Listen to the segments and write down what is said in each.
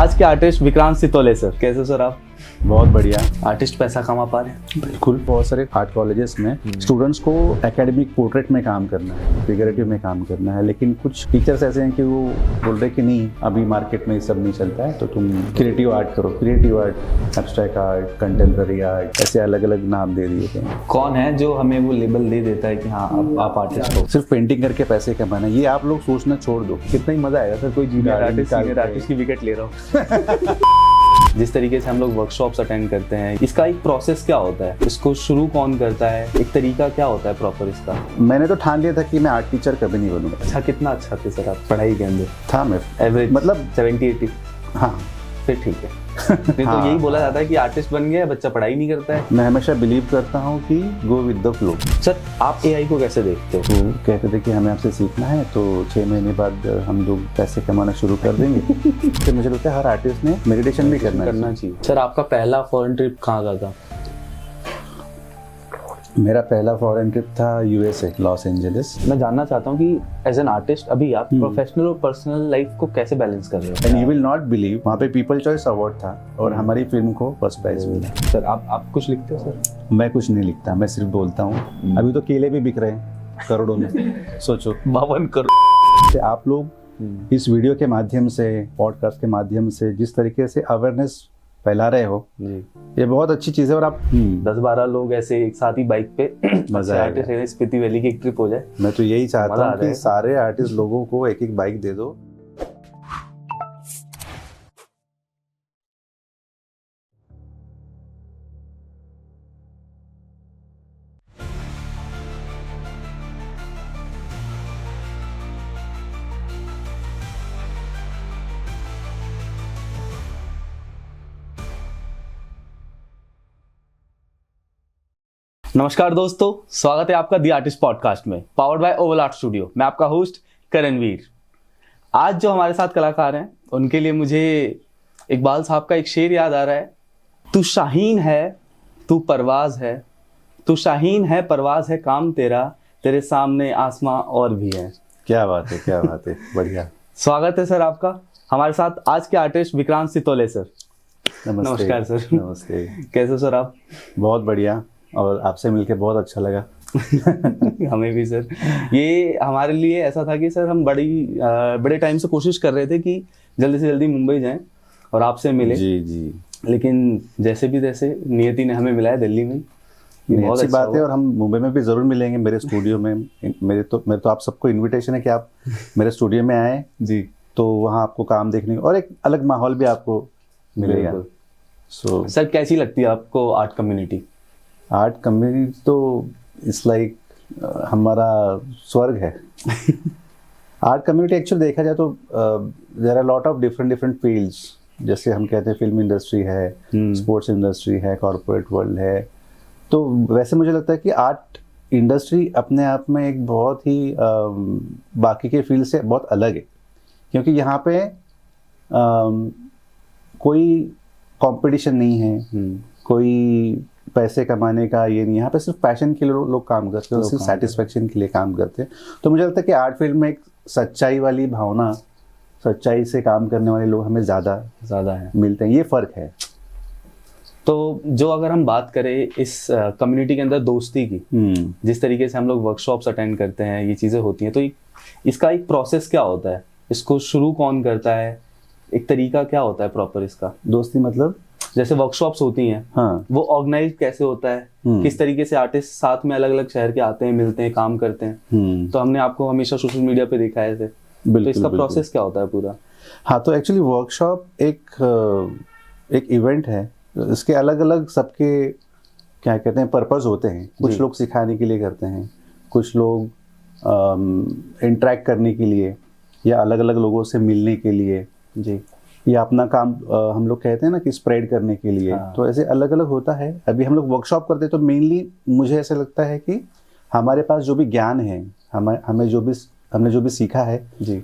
आज के artist Vikrant Sitole sir, कैसे सर आप? बहुत बढ़िया। आर्टिस्ट पैसा कमा पा रहे हैं? बिल्कुल। बहुत सारे आर्ट कॉलेजेस में स्टूडेंट्स को एकेडमिक पोर्ट्रेट में काम करना है, फिगरेटिव में काम करना है, लेकिन कुछ टीचर्स ऐसे हैं कि वो बोल रहे कि नहीं, अभी मार्केट में ये सब नहीं चलता है, तो तुम क्रिएटिव आर्ट करो। Creative art, abstract art, contemporary art, ऐसे अलग अलग नाम दे दिए थे। कौन है जो हमें वो लेबल दे देता है कि हाँ आप आर्टिस्ट हो? सिर्फ पेंटिंग करके पैसे कमाना, ये आप लोग सोचना छोड़ दो। कितना ही मजा आएगा सर, कोई जूनियर आर्टिस्ट सीनियर आर्टिस्ट की विकेट ले रहा हो। जिस तरीके से हम लोग वर्कशॉप्स अटेंड करते हैं, इसका एक प्रोसेस क्या होता है? इसको शुरू कौन करता है? एक तरीका क्या होता है प्रॉपर इसका? मैंने तो ठान लिया था कि मैं आर्ट टीचर कभी नहीं बनूंगा। अच्छा, कितना अच्छा थे सर आप पढ़ाई के अंदर? था मैं एवरेज मतलब 70-80? हाँ, फिर ठीक है। नहीं हाँ, तो यही बोला जाता है कि आर्टिस्ट बन गया बच्चा पढ़ाई नहीं करता है। मैं हमेशा बिलीव करता हूँ कि go with the flow. Sir आप एआई को कैसे देखते हो? तो कहते थे कि हमें आपसे सीखना है, तो 6 महीने बाद हम लोग पैसे कमाना शुरू कर देंगे। तो मुझे लगता है हर आर्टिस्ट ने मेडिटेशन भी करना चाहिए। सर आपका पहला फॉरेन ट्रिप कहाँ का था? मेरा पहला फॉरेन ट्रिप था यूएसए, लॉस एंजलिस। मैं जानना चाहता हूँ कि एज एन आर्टिस्ट अभी आप प्रोफेशनल और पर्सनल लाइफ को कैसे बैलेंस कर रहे हो? And you will not believe, वहाँ पे पीपल चॉइस अवार्ड था और हमारी फिल्म को फर्स्ट प्राइज मिला। सर आप कुछ लिखते हो सर? मैं कुछ नहीं लिखता, मैं सिर्फ बोलता हूँ। अभी तो केले भी बिक रहे हैं करोड़ों में, सोचो 52 करोड़। आप लोग इस वीडियो के माध्यम से, पॉडकास्ट के माध्यम से जिस तरीके से अवेयरनेस फैला रहे हो जी, ये बहुत अच्छी चीज़ है। और आप 10-12 लोग ऐसे एक साथ ही बाइक पे मजा आएगा। आर्टिस्ट स्पीति वैली की एक ट्रिप हो जाए। मैं तो यही चाहता मजा आ हूँ कि जाएगा। सारे आर्टिस्ट लोगों को एक एक बाइक दे दो। नमस्कार दोस्तों, स्वागत है आपका दी आर्टिस्ट पॉडकास्ट में, powered by Oval art studio. मैं आपका होस्ट करणवीर। आज जो हमारे साथ कलाकार हैं उनके लिए मुझे इकबाल साहब का एक शेर याद आ रहा है। तू शाहीन है, तू परवाज है, तू शाहीन है, परवाज है काम तेरा, तेरे सामने आसमां और भी है। क्या बात है, क्या बात है, बढ़िया। स्वागत है सर आपका हमारे साथ। आज के आर्टिस्ट विक्रांत सितोले सर। नमस्ते। नमस्कार सर। नमस्ते। कैसे सर आप? बहुत बढ़िया, और आपसे मिलके बहुत अच्छा लगा। हमें भी सर। ये हमारे लिए ऐसा था कि सर हम बड़े टाइम से कोशिश कर रहे थे कि जल्दी से जल्दी मुंबई जाएं और आपसे मिले। जी जी। लेकिन जैसे भी तैसे नियति ने हमें मिलाया दिल्ली में। बहुत अच्छी बात है, और हम मुंबई में भी जरूर मिलेंगे मेरे स्टूडियो में। मेरे तो आप सबको इनविटेशन है कि आप मेरे स्टूडियो में आए जी, तो वहाँ आपको काम देखने को और एक अलग माहौल भी आपको मिलेगा। सर कैसी लगती है आपको आर्ट कम्युनिटी? आर्ट कम्युनिटी तो इट्स लाइक हमारा स्वर्ग है। आर्ट कम्युनिटी एक्चुअली देखा जाए तो there are lot of different fields. जैसे हम कहते हैं फिल्म इंडस्ट्री है, स्पोर्ट्स इंडस्ट्री है, कॉर्पोरेट वर्ल्ड है। तो वैसे मुझे लगता है कि आर्ट इंडस्ट्री अपने आप में एक बहुत ही बाकी के फील्ड से बहुत अलग है, क्योंकि यहाँ पे कोई कंपटीशन नहीं है, कोई पैसे कमाने का ये नहीं। यहाँ पे सिर्फ पैशन के लिए लोग काम करते हैं, सिर्फ सेटिस्फेक्शन के लिए काम करते हैं। तो मुझे लगता है कि आर्ट फील्ड में एक सच्चाई वाली भावना, सच्चाई से काम करने वाले लोग हमें ज़्यादा है मिलते हैं। ये फ़र्क है। तो जो अगर हम बात करें इस कम्युनिटी के अंदर दोस्ती की, जिस तरीके से हम लोग वर्कशॉप्स अटेंड करते हैं, ये चीज़ें होती हैं, तो इसका एक प्रोसेस क्या होता है? इसको शुरू कौन करता है? एक तरीका क्या होता है प्रॉपर इसका? दोस्ती मतलब जैसे वर्कशॉप्स होती हैं, हाँ, वो ऑर्गेनाइज कैसे होता है? किस तरीके से आर्टिस्ट साथ में अलग अलग शहर के आते हैं, मिलते हैं, काम करते हैं? तो हमने आपको हमेशा सोशल मीडिया पे देखा है। तो इसका प्रोसेस क्या होता है पूरा? हाँ, तो एक्चुअली वर्कशॉप एक इवेंट है। इसके अलग अलग सबके क्या कहते हैं पर्पस होते हैं। कुछ लोग सिखाने के लिए करते हैं, कुछ लोग इंटरेक्ट करने के लिए, या अलग अलग लोगों से मिलने के लिए जी, या अपना काम हम लोग कहते हैं ना कि स्प्रेड करने के लिए। हाँ। तो ऐसे अलग अलग होता है। अभी हम लोग वर्कशॉप करते हैं तो मेनली मुझे ऐसा लगता है कि हमारे पास जो भी ज्ञान है, हमने जो भी सीखा है जी,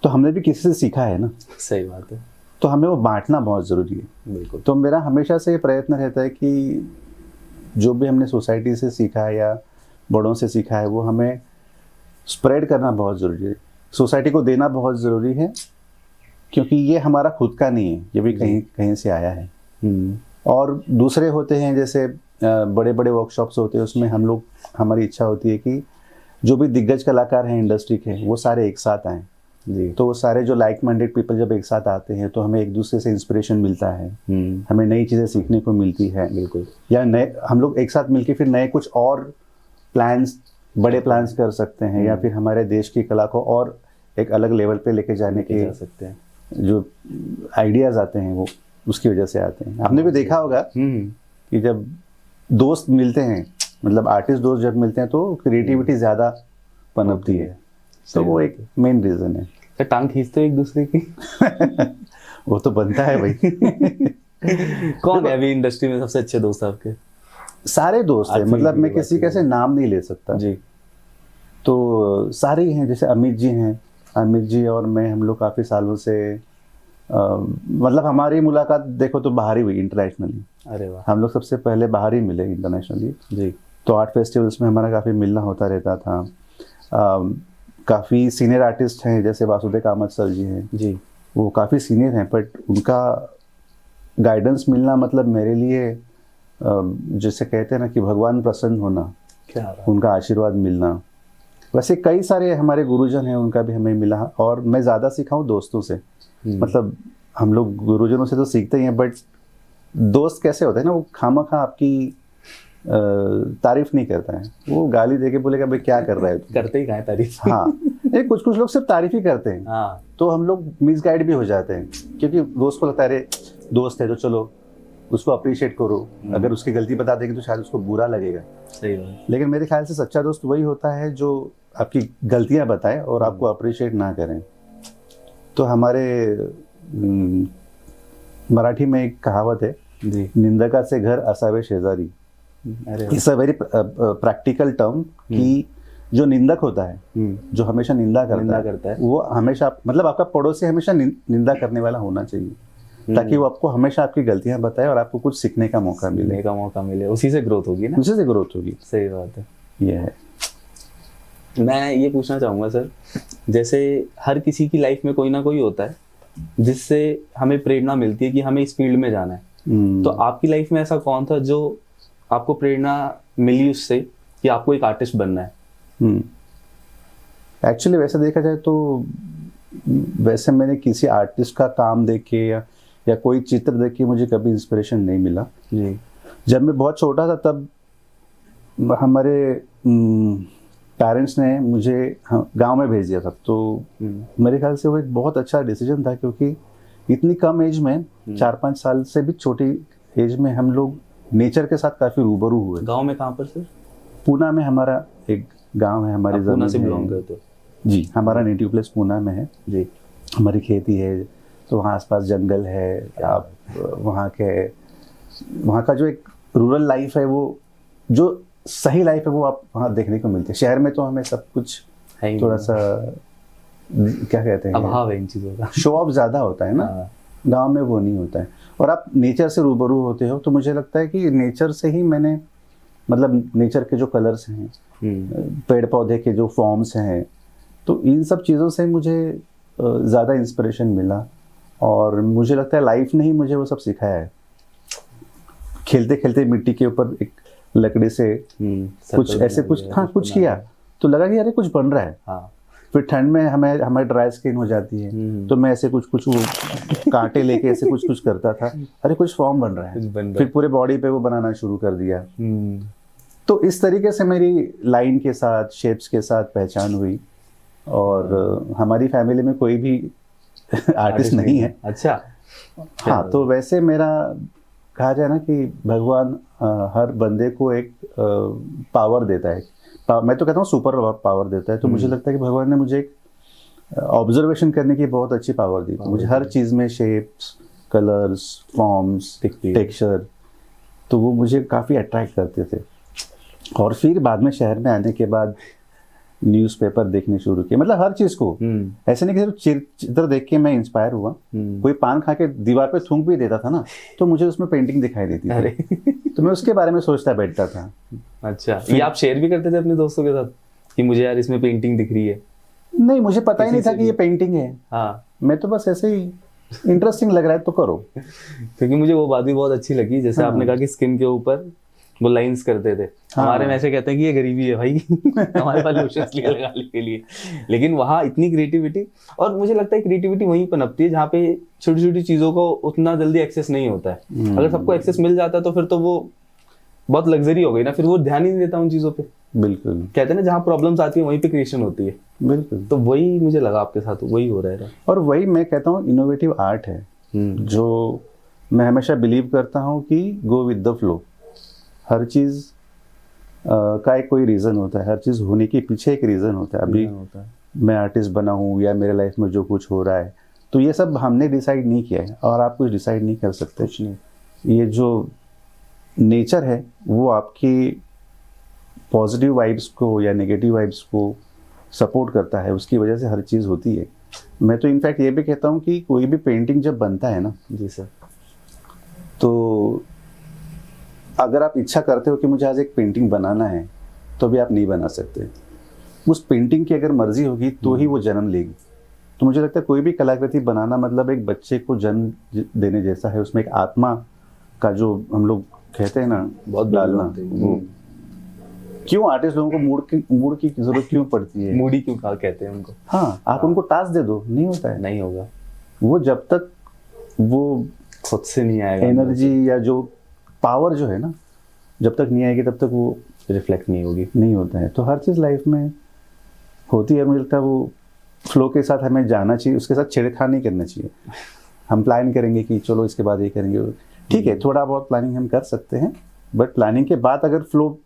तो हमने भी किसी से सीखा है ना। सही बात है। तो हमें वो बांटना बहुत ज़रूरी है। बिल्कुल। तो मेरा हमेशा से ये प्रयत्न रहता है कि जो भी हमने सोसाइटी से सीखा है या बड़ों से सीखा है, वो हमें स्प्रेड करना बहुत ज़रूरी है। सोसाइटी को देना बहुत ज़रूरी है, क्योंकि ये हमारा खुद का नहीं है, ये भी कहीं कहीं से आया है। और दूसरे होते हैं जैसे बड़े बड़े वर्कशॉप्स होते हैं, उसमें हम लोग, हमारी इच्छा होती है कि जो भी दिग्गज कलाकार हैं इंडस्ट्री के, वो सारे एक साथ आएँ जी। तो वो सारे जो लाइक माइंडेड पीपल जब एक साथ आते हैं तो हमें एक दूसरे से इंस्पिरेशन मिलता है, हमें नई चीज़ें सीखने को मिलती है। बिल्कुल। या नए हम लोग एक साथ मिलके फिर नए कुछ और प्लान्स, बड़े प्लान्स कर सकते हैं, या फिर हमारे देश की कला को और एक अलग लेवल पे लेके जाने के जा सकते हैं। जो आइडियाज आते हैं वो उसकी वजह से आते हैं। आपने भी देखा होगा कि जब दोस्त मिलते हैं, मतलब आर्टिस्ट दोस्त जब मिलते हैं तो क्रिएटिविटी ज़्यादा पनपती है, तो वो एक मेन रीज़न है। तो टांग खींचते हो एक दूसरे की? वो तो बनता है भाई। कौन है अभी इंडस्ट्री में सबसे अच्छे दोस्त आपके? सारे दोस्त हैं, मतलब मैं किसी का ऐसे नाम नहीं ले सकता जी। तो सारे ही हैं। जैसे अमित जी हैं, अमित जी और मैं, हम लोग काफ़ी सालों से मतलब हमारी मुलाकात देखो तो बाहर ही हुई, इंटरनेशनली। अरे वाह। हम लोग सबसे पहले बाहर ही मिले इंटरनेशनली जी। तो आर्ट फेस्टिवल्स में हमारा काफ़ी मिलना होता रहता था। काफ़ी सीनियर आर्टिस्ट हैं जैसे वासुदेव कामत सर जी हैं जी, वो काफ़ी सीनियर हैं, बट उनका गाइडेंस मिलना मतलब मेरे लिए जैसे कहते हैं ना कि भगवान प्रसन्न होना, क्या उनका आशीर्वाद मिलना। वैसे कई सारे हमारे गुरुजन हैं, उनका भी हमें मिला। और मैं ज़्यादा सीखा हूँ दोस्तों से। मतलब हम लोग गुरुजनों से तो सीखते ही हैं, बट दोस्त कैसे होते हैं ना, वो खामखा आपकी तारीफ नहीं करता है, वो गाली देके बोलेगा भाई क्या कर रहा है तू? करते ही कहाँ है तारीफ। हाँ, ये कुछ कुछ लोग सिर्फ तारीफ ही करते हैं। हाँ। तो हम लोग मिसगाइड भी हो जाते हैं, क्योंकि दोस्त को लगता है अरे दोस्त है तो चलो उसको अप्रिशिएट करो, अगर उसकी गलती बता देंगे तो शायद उसको बुरा लगेगा। सही बात। लेकिन मेरे ख्याल से सच्चा दोस्त वही होता है जो आपकी गलतियां बताए और आपको अप्रिशिएट ना करें। तो हमारे मराठी में एक कहावत है जी। निंदका से घर असावे शेजारी। It's a very practical term कि जो निंदक होता है, जो हमेशा निंदा करता है, वो हमेशा मतलब आपका पड़ोसी हमेशा निंदा करने वाला होना चाहिए, ताकि वो आपको हमेशा आपकी गलतियां बताए और आपको कुछ सीखने का मौका मिले। उसी से ग्रोथ होगी ना। उसी से ग्रोथ होगी। सही बात है। ये है। मैं ये पूछना चाहूँगा सर, जैसे हर किसी की लाइफ में कोई ना कोई होता है जिससे हमें प्रेरणा मिलती है कि हमें इस फील्ड में जाना है। तो आपकी लाइफ में ऐसा कौन था जो आपको प्रेरणा मिली उससे कि आपको एक आर्टिस्ट बनना है? एक्चुअली वैसे देखा जाए तो वैसे मैंने किसी आर्टिस्ट का काम देख के या कोई चित्र देख के मुझे कभी इंस्पिरेशन नहीं मिला जी। जब मैं बहुत छोटा था तब हमारे पेरेंट्स ने मुझे गांव में भेज दिया था, तो मेरे ख्याल से वो एक बहुत अच्छा डिसीजन था, क्योंकि इतनी कम एज में 4-5 साल से भी छोटी एज में हम लोग नेचर के साथ काफी रूबरू हुए। गांव में कहाँ पर सर? पूना में हमारा एक गांव है, हमारी जमीन पूना से बिलोंग करते हो? जी, हमारा नेटिव प्लेस पूना में है जी। हमारी खेती है, तो वहाँ आसपास जंगल है। आप वहाँ का जो एक रूरल लाइफ है, वो जो सही लाइफ है वो आप वहाँ देखने को मिलती है। शहर में तो हमें सब कुछ थोड़ा सा क्या कहते हैं, अभाव है इन चीज़ों का, शो ऑफ ज़्यादा होता है ना। गांव में वो नहीं होता है, और आप नेचर से रूबरू होते हो। तो मुझे लगता है कि नेचर से ही मैंने, मतलब नेचर के जो कलर्स हैं, पेड़ पौधे के जो फॉर्म्स हैं, तो इन सब चीज़ों से मुझे ज़्यादा इंस्पिरेशन मिला। और मुझे लगता है लाइफ ने ही मुझे वो सब सिखाया है। खेलते खेलते मिट्टी के ऊपर एक लकड़ी से कुछ ऐसे कुछ किया तो लगा कि अरे कुछ बन रहा है। फिर ठंड में हमारी ड्राई स्किन हो जाती है, तो मैं ऐसे कुछ वो कांटे लेके ऐसे कुछ करता था, अरे कुछ फॉर्म बन रहा है। फिर पूरे बॉडी पे वो बनाना शुरू कर दिया। तो इस तरीके से मेरी लाइन के साथ, शेप्स के साथ पहचान हुई। और हमारी फैमिली में कोई भी आर्टिस्ट नहीं है। अच्छा। हाँ, तो वैसे मेरा कहा जाए ना कि भगवान हर बंदे को एक पावर देता है। मैं तो कहता हूँ सुपर पावर देता है। तो मुझे लगता है कि भगवान ने मुझे एक ऑब्जर्वेशन करने की बहुत अच्छी पावर दी थी। मुझे हर चीज़ में शेप्स, कलर्स, फॉर्म्स, टेक्सचर, तो वो मुझे काफ़ी अट्रैक्ट करते थे। और फिर बाद में शहर में आने के बाद न्यूज़पेपर देखने शुरू किए, मतलब हर चीज़ को। ऐसे नहीं कि सिर्फ चित्र देख के मैं इंस्पायर हुआ। कोई पान खा के दीवार पे थूक भी देता था ना, तो मुझे उसमें पेंटिंग दिखाई देती थी। तो मैं उसके बारे में सोचता बैठता था। अच्छा, ये आप शेयर भी करते थे अपने दोस्तों के साथ कि मुझे यार इसमें पेंटिंग दिख रही है? नहीं, मुझे पता ही किसी नहीं था से कि ये भी? पेंटिंग है। हाँ, मैं तो बस ऐसे ही इंटरेस्टिंग लग रहा है तो करो। क्योंकि मुझे वो बात भी बहुत अच्छी लगी, जैसे हाँ। आपने कहा कि स्किन के ऊपर वो लाइंस करते थे। हाँ। हमारे में ऐसे कहते हैं कि ये गरीबी है भाई हमारे पास लोशंस लिए लगाने के लिए, लेकिन वहाँ इतनी क्रिएटिविटी। और मुझे लगता है क्रिएटिविटी वहीं पनपती है जहाँ पे छोटी छोटी चीजों को उतना जल्दी एक्सेस नहीं होता है। अगर सबको एक्सेस मिल जाता है तो फिर तो वो बहुत लग्जरी हो गई ना, फिर वो ध्यान ही नहीं देता उन चीजों पे। बिल्कुल कहते हैं ना, जहाँ प्रॉब्लम्स आती है वहीं पे क्रिएशन होती है। बिल्कुल। तो वही मुझे लगा आपके साथ वही हो रहा है। और वही मैं कहता हूँ इनोवेटिव आर्ट है, जो मैं हमेशा बिलीव करता हूँ कि गो विद द फ्लो। हर चीज़ का एक कोई रीज़न होता है, हर चीज़ होने के पीछे एक रीज़न होता है। अभी मैं आर्टिस्ट बना हूँ या मेरे लाइफ में जो कुछ हो रहा है, तो ये सब हमने डिसाइड नहीं किया है और आप कुछ डिसाइड नहीं कर सकते। कुछ नहीं। ये जो नेचर है वो आपकी पॉजिटिव वाइब्स को या नेगेटिव वाइब्स को सपोर्ट करता है, उसकी वजह से हर चीज़ होती है। मैं तो इनफैक्ट ये भी कहता हूँ कि कोई भी पेंटिंग जब बनता है ना, जी सर, तो अगर आप इच्छा करते हो कि मुझे आज एक पेंटिंग बनाना है, तो भी आप नहीं बना सकते। उस पेंटिंग की अगर मर्जी होगी तो ही वो जन्म लेगी। तो मुझे लगता है कोई भी कलाकृति बनाना मतलब एक बच्चे को जन्म देने जैसा है। उसमें एक आत्मा का जो हम लोग कहते हैं ना, बहुत डालना, वो क्यों आर्टिस्ट लोगों को मूड की जरूरत क्यों पड़ती है? मूडी क्यों कहा कहते हैं उनको? हाँ, आप उनको टास्क दे दो, नहीं होता है। नहीं होगा वो जब तक वो खुद से नहीं आएगा, एनर्जी या जो पावर जो है ना, जब तक नहीं आएगी तब तक वो रिफ्लेक्ट नहीं होगी, नहीं होता है। तो हर चीज़ लाइफ में होती है। मुझे लगता है वो फ्लो के साथ हमें जाना चाहिए, उसके साथ छेड़खानी नहीं करना चाहिए। हम प्लान करेंगे कि चलो इसके बाद ये करेंगे, ठीक है, थोड़ा बहुत प्लानिंग हम कर सकते हैं, बट प्लानिंग के बाद अगर फ्लो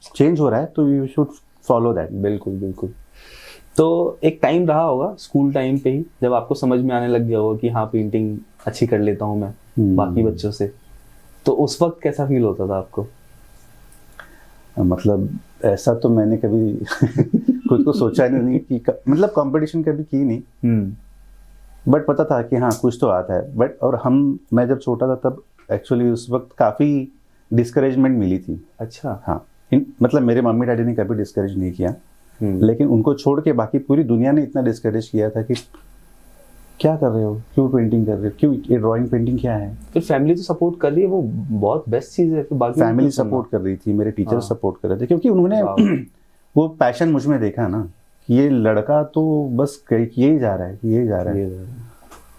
चेंज हो रहा है तो यू शुड फॉलो दैट। बिल्कुल बिल्कुल। तो एक टाइम रहा होगा स्कूल टाइम पे ही, जब आपको समझ में आने लग गया होगा कि हाँ पेंटिंग अच्छी कर लेता हूँ मैं बाकी बच्चों से, तो उस वक्त कैसा फील होता था आपको? मतलब ऐसा तो मैंने कभी खुद को सोचा नहीं कि मतलब कंपटीशन कभी की नहीं, बट पता था कि हाँ कुछ तो आता है। बट और मैं जब छोटा था तब एक्चुअली उस वक्त काफ़ी डिस्करेजमेंट मिली थी। अच्छा। हाँ, मतलब मेरे मम्मी डैडी ने कभी डिस्करेज नहीं किया, लेकिन उनको छोड़ के बाकी पूरी दुनिया ने इतना डिस्करेज किया था कि क्या कर रहे हो, क्यों पेंटिंग कर रहे हो, क्यों ये ड्राइंग पेंटिंग क्या है। फिर फैमिली तो सपोर्ट कर रही है, वो बहुत बेस्ट चीज़ है। फिर बाकी फैमिली सपोर्ट कर रही थी, मेरे टीचर सपोर्ट कर रहे थे, क्योंकि उन्होंने वो पैशन मुझ में देखा ना कि ये लड़का तो बस यही जा रहा है, यही जा रहा है।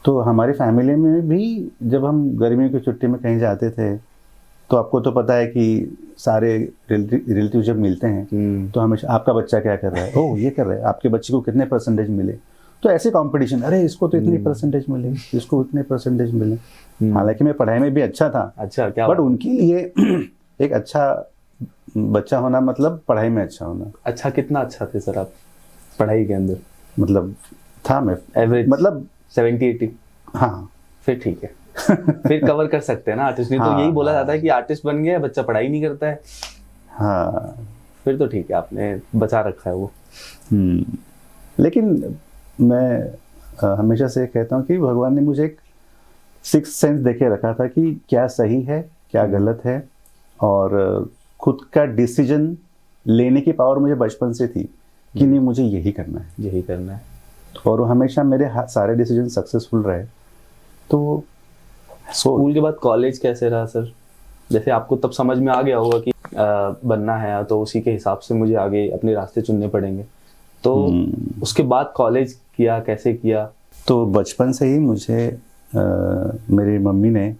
तो हमारी फैमिली में भी जब हम गर्मियों की छुट्टी में कहीं जाते थे, तो आपको तो पता है कि सारे रिलेटिव जब मिलते हैं तो हमेशा आपका बच्चा क्या कर रहा है, ओह ये कर रहा है, आपके बच्चे को कितने परसेंटेज मिले। तो ऐसे कंपटीशन, अरे इसको तो इतनी परसेंटेज मिले, इसको इतने परसेंटेज मिले। हालांकि मैं पढ़ाई में भी अच्छा था, अच्छा क्या, बट उनके लिए एक अच्छा बच्चा होना मतलब पढ़ाई में अच्छा होना। अच्छा, कितना अच्छा थे सर आप पढ़ाई के अंदर? मतलब था मैं एवरेज, मतलब 70-80? हाँ, फिर ठीक है फिर कवर कर सकते हैं ना आर्टिस्ट। नहीं तो यही बोला जाता है कि आर्टिस्ट बन गया बच्चा पढ़ाई नहीं करता है। हाँ, फिर तो ठीक है, आपने बचा रखा है वो। लेकिन मैं हमेशा से कहता हूँ कि भगवान ने मुझे एक सिक्स्थ सेंस देके रखा था कि क्या सही है क्या गलत है, और खुद का डिसीजन लेने की पावर मुझे बचपन से थी कि नहीं मुझे यही करना है, यही करना है। और हमेशा मेरे सारे डिसीजन सक्सेसफुल रहे। तो स्कूल के बाद कॉलेज कैसे रहा सर? जैसे आपको तब समझ में आ गया होगा कि बनना है तो उसी के हिसाब से मुझे आगे अपने रास्ते चुनने पड़ेंगे, तो उसके बाद कॉलेज किया, कैसे किया? तो बचपन से ही मुझे मेरी मम्मी ने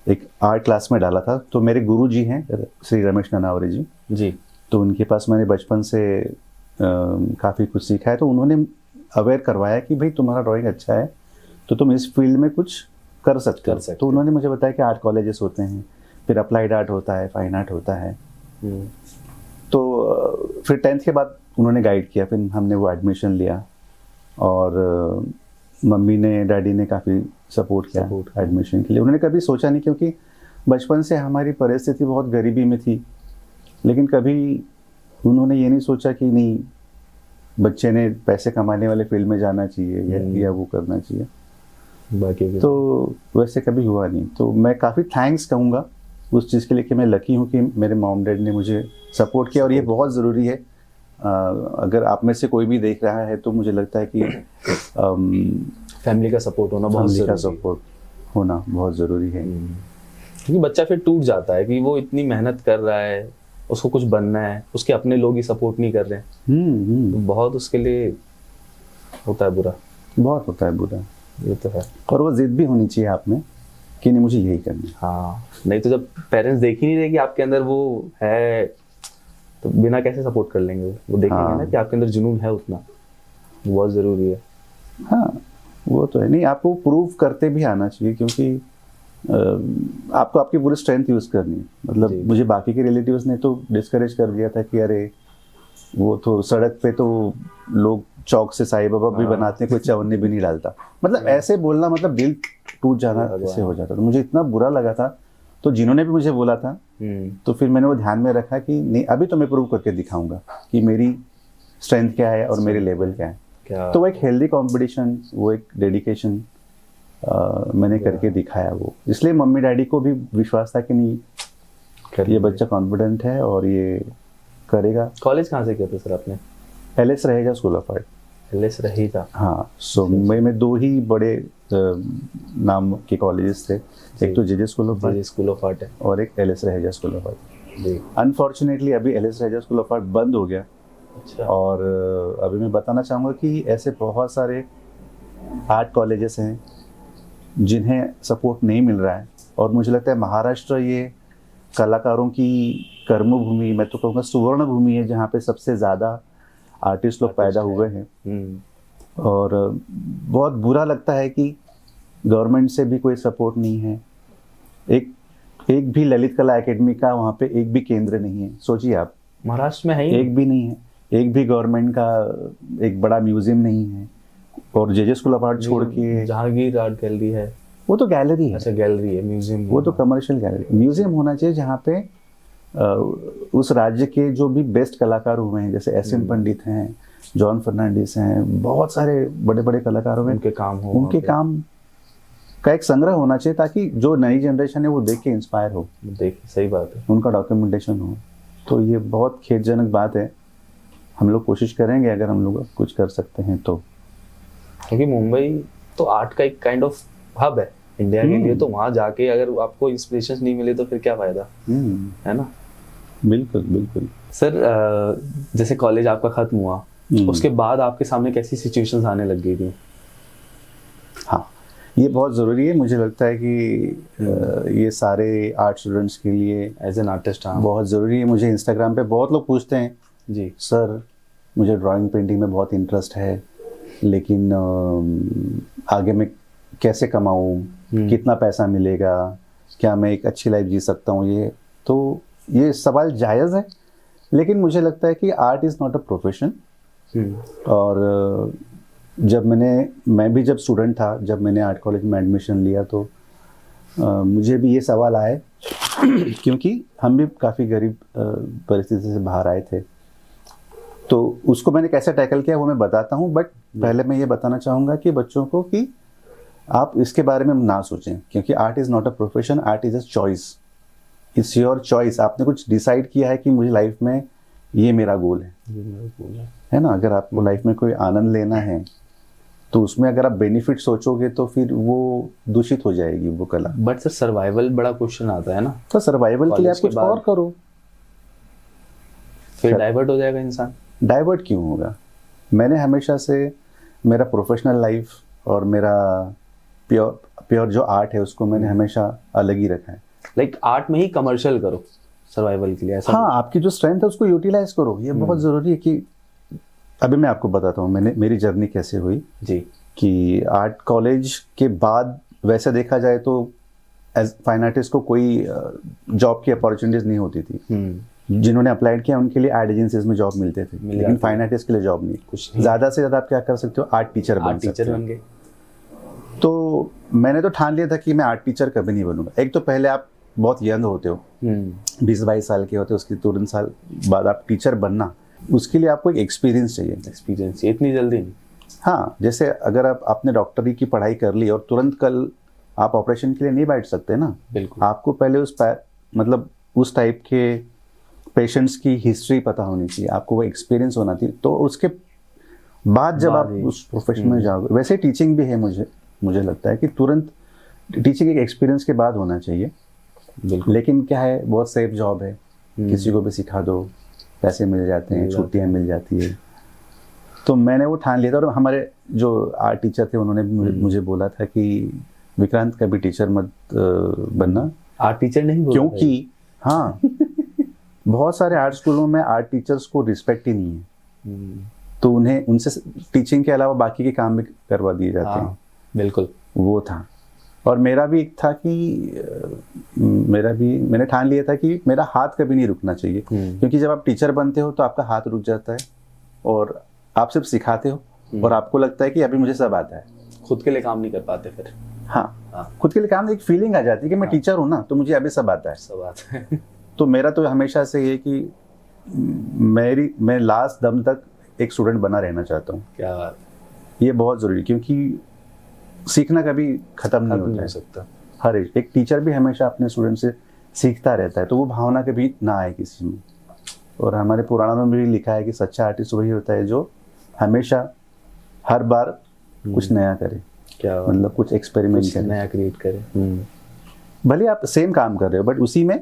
एक आर्ट क्लास में डाला था। तो मेरे गुरु जी हैं श्री रमेश ननावरे जी, तो उनके पास मैंने बचपन से काफ़ी कुछ सीखा है। तो उन्होंने अवेयर करवाया कि भाई तुम्हारा ड्राइंग अच्छा है तो तुम इस फील्ड में कुछ कर सकते हो। तो उन्होंने मुझे बताया कि आर्ट कॉलेजेस होते हैं, फिर अप्लाइड आर्ट होता है, फाइन आर्ट होता है। तो फिर 10th के बाद उन्होंने गाइड किया, फिर हमने वो एडमिशन लिया, और मम्मी ने डैडी ने काफ़ी सपोर्ट किया एडमिशन के लिए। उन्होंने कभी सोचा नहीं, क्योंकि बचपन से हमारी परिस्थिति बहुत गरीबी में थी, लेकिन कभी उन्होंने ये नहीं सोचा कि नहीं बच्चे ने पैसे कमाने वाले फील्ड में जाना चाहिए या वो करना चाहिए। बाकी तो वैसे कभी हुआ नहीं। तो मैं काफ़ी थैंक्स कहूँगा उस चीज़ के लिए कि मैं लकी हूँ कि मेरे मॉम डैड ने मुझे सपोर्ट किया। और ये बहुत ज़रूरी है अगर आप में से कोई भी देख रहा है तो मुझे लगता है कि फैमिली का सपोर्ट होना बहुत फैमिली का जरूरी है। सपोर्ट होना बहुत ज़रूरी है। क्योंकि बच्चा फिर टूट जाता है कि वो इतनी मेहनत कर रहा है, उसको कुछ बनना है, उसके अपने लोग ही सपोर्ट नहीं कर रहे हैं, तो बहुत उसके लिए होता है बुरा। बहुत होता है बुरा। ये तो है। और वो जिद भी होनी चाहिए आप में कि नहीं मुझे यही करना है। हाँ, नहीं तो जब पेरेंट्स देख ही नहीं रहे कि आपके अंदर वो है, तो बिना कैसे सपोर्ट कर लेंगे? वो देखेंगे हाँ। ना कि आपके अंदर जुनून है उतना, वो बहुत ज़रूरी है। हाँ वो तो है। नहीं, आपको प्रूव करते भी आना चाहिए, क्योंकि आपको आपकी पूरी स्ट्रेंथ यूज़ करनी है। मतलब जी। मुझे बाकी के रिलेटिव्स ने तो डिस्करेज कर दिया था कि अरे वो तो सड़क पे तो लोग चौक से साईं बाबा भी बनाते हैं, कोई चवन्नी भी नहीं डालता। मतलब ऐसे बोलना, मतलब दिल टूट जाना ऐसे हो जाता। तो मुझे इतना बुरा लगा था। तो जिन्होंने भी मुझे बोला था तो फिर मैंने वो ध्यान में रखा कि नहीं, अभी तो मैं प्रूव करके दिखाऊंगा कि मेरी स्ट्रेंथ क्या है और मेरे लेवल क्या है। क्या तो वो एक हेल्दी कंपटीशन, वो एक डेडिकेशन मैंने करके दिखाया वो। इसलिए मम्मी डैडी को भी विश्वास था कि नहीं ये बच्चा कॉन्फिडेंट है और ये करेगा। कॉलेज कहाँ से किया था सर आपने? LS Raheja school of art. LS रहेगा। हाँ, सो मुंबई में 2 ही बड़े नाम के कॉलेजेस थे। एक तो JJ school of art school of art है, और एक LS Raheja school of art. जी। अनफॉर्चुनेटली अभी LS Raheja school of art बंद हो गया। अच्छा। और अभी मैं बताना चाहूँगा कि ऐसे बहुत सारे आर्ट कॉलेजेस हैं जिन्हें सपोर्ट नहीं मिल रहा है। और मुझे लगता है महाराष्ट्र ये कलाकारों की कर्मभूमि, मैं तो कहूँगा सुवर्ण भूमि है, जहाँ पे सबसे ज़्यादा आर्टिस्ट लोग पैदा हुए हैं। और बहुत बुरा लगता है कि गवर्नमेंट से भी कोई सपोर्ट नहीं है। एक भी ललित कला एकेडमी का वहाँ पे एक भी केंद्र नहीं है। सोचिए आप, महाराष्ट्र में है ही एक भी नहीं है। एक भी गवर्नमेंट का एक बड़ा म्यूजियम नहीं है। और जेजे स्कूल ऑफ आर्ट छोड़ के जहांगीर आर्ट गैलरी है, वो तो गैलरी है। अच्छा गैलरी है, म्यूजियम वो तो कमर्शियल गैलरी। म्यूजियम होना चाहिए जहाँ पे उस राज्य के जो भी बेस्ट कलाकार हुए हैं, जैसे एस एन पंडित हैं, जॉन फर्नांडिस हैं, बहुत सारे बड़े बड़े कलाकार हुए, उनके काम हो, उनके काम का एक संग्रह होना चाहिए, ताकि जो नई जनरेशन है वो देख के इंस्पायर हो, देखिए सही बात है, उनका डॉक्यूमेंटेशन हो। तो ये बहुत खेदजनक बात है। हम लोग कोशिश करेंगे अगर हम लोग कुछ कर सकते हैं तो। क्योंकि मुंबई तो आर्ट का एक काइंड ऑफ हब है इंडिया के लिए, तो वहाँ जाके अगर आपको इंस्पिरेशन नहीं मिले तो फिर क्या फायदा, है ना? बिल्कुल बिल्कुल। सर जैसे कॉलेज आपका खत्म हुआ, उसके बाद आपके सामने कैसी सिचुएशंस आने लग गई थी? हाँ, ये बहुत ज़रूरी है। मुझे लगता है कि ये सारे आर्ट स्टूडेंट्स के लिए एज एन आर्टिस्ट हाँ बहुत ज़रूरी है। मुझे इंस्टाग्राम पे बहुत लोग पूछते हैं जी, सर मुझे ड्राइंग पेंटिंग में बहुत इंटरेस्ट है, लेकिन आगे मैं कैसे कमाऊँ, कितना पैसा मिलेगा, क्या मैं एक अच्छी लाइफ जी सकता हूँ? ये सवाल जायज़ है, लेकिन मुझे लगता है कि art is not a profession. और मैं भी जब स्टूडेंट था, जब मैंने आर्ट कॉलेज में एडमिशन लिया, तो मुझे भी ये सवाल आए क्योंकि हम भी काफ़ी गरीब परिस्थिति से बाहर आए थे। तो उसको मैंने कैसे टैकल किया वो मैं बताता हूँ, बट पहले मैं ये बताना चाहूँगा कि बच्चों को कि आप इसके बारे में ना सोचें, क्योंकि art is not a profession, art is a choice. It's your choice. आपने कुछ डिसाइड किया है कि मुझे लाइफ में ये मेरा गोल है ना? अगर आपको लाइफ में कोई आनंद लेना है तो उसमें अगर आप बेनिफिट सोचोगे तो फिर वो दूषित हो जाएगी वो कला। बट सर सर्वाइवल बड़ा क्वेश्चन आता है ना, तो सर्वाइवल के लिए आप कुछ और करो, फिर डाइवर्ट हो जाएगा इंसान। डाइवर्ट क्यों होगा? मैंने हमेशा से मेरा प्रोफेशनल लाइफ और मेरा प्योर जो आर्ट है उसको मैंने हमेशा अलग ही रखा है। लाइक आर्ट में ही कमर्शियल करो सर्वाइवल के लिए, ऐसा? हाँ, आपकी जो स्ट्रेंथ है उसको यूटिलाइज करो। ये बहुत ज़रूरी है कि अभी मैं आपको बताता हूँ मेरी जर्नी कैसे हुई जी। कि आर्ट कॉलेज के बाद वैसे देखा जाए तो एज फाइन आर्टिस्ट को कोई जॉब की अपॉर्चुनिटीज नहीं होती थी। जिन्होंने अप्लाइड किया उनके लिए एड एजेंसीज में जॉब मिलते थे, लेकिन फाइन आर्टिस्ट के लिए जॉब नहीं। कुछ नहीं। ज़्यादा से ज़्यादा आप क्या कर सकते हो? आर्ट टीचर बन गए। तो मैंने तो ठान लिया था कि मैं आर्ट टीचर कभी नहीं बनूंगा। एक तो पहले आप बहुत यंग होते हो, 20-22 साल के होते हो, उसके तुरंत साल बाद आप टीचर बनना, उसके लिए आपको एक एक्सपीरियंस चाहिए। इतनी जल्दी नहीं। हाँ, जैसे अगर आपने डॉक्टरी की पढ़ाई कर ली और तुरंत कल आप ऑपरेशन के लिए नहीं बैठ सकते ना। बिल्कुल। आपको पहले उस टाइप के पेशेंट्स की हिस्ट्री पता होनी चाहिए, आपको वो एक्सपीरियंस होना चाहिए, तो उसके बाद जब आप उस प्रोफेशन में जाओगे। वैसे टीचिंग भी है, मुझे लगता है कि तुरंत टीचिंग एक एक्सपीरियंस के बाद होना चाहिए। लेकिन क्या है, बहुत सेफ जॉब है, किसी को भी सिखा दो, पैसे मिल जाते हैं, छुट्टियां मिल जाती है। तो मैंने वो ठान लिया था। और हमारे जो आर्ट टीचर थे उन्होंने मुझे बोला था कि विक्रांत कभी टीचर मत बनना। आर्ट टीचर नहीं बोला क्योंकि हाँ बहुत सारे आर्ट स्कूलों में आर्ट टीचर्स को रिस्पेक्ट ही नहीं है, तो उन्हें उनसे टीचिंग के अलावा बाकी के काम भी करवा दिए जाते हैं। बिल्कुल वो था। और मेरा भी एक था कि मैंने ठान लिया था कि मेरा हाथ कभी नहीं रुकना चाहिए, क्योंकि जब आप टीचर बनते हो तो आपका हाथ रुक जाता है और आप सिर्फ सिखाते हो और आपको लगता है कि अभी मुझे सब आता है, खुद के लिए काम नहीं कर पाते फिर। हाँ, खुद के लिए काम, एक फीलिंग आ जाती है कि मैं टीचर हूँ ना, तो मुझे अभी सब आता है। सब आता है। तो मेरा तो हमेशा से ये कि मैं लास्ट दम तक एक स्टूडेंट बना रहना चाहता हूँ। क्या बात, ये बहुत जरूरी, क्योंकि सीखना कभी खत्म नहीं हो सकता। हर एक टीचर भी हमेशा अपने स्टूडेंट से सीखता रहता है, तो वो भावना कभी ना आए किसी में। और हमारे पुराणों में भी लिखा है कि सच्चा आर्टिस्ट वही होता है जो हमेशा हर बार कुछ नया करे। क्या मतलब कुछ एक्सपेरिमेंट करे, नया क्रिएट करे। भले आप सेम काम कर रहे हो बट उसी में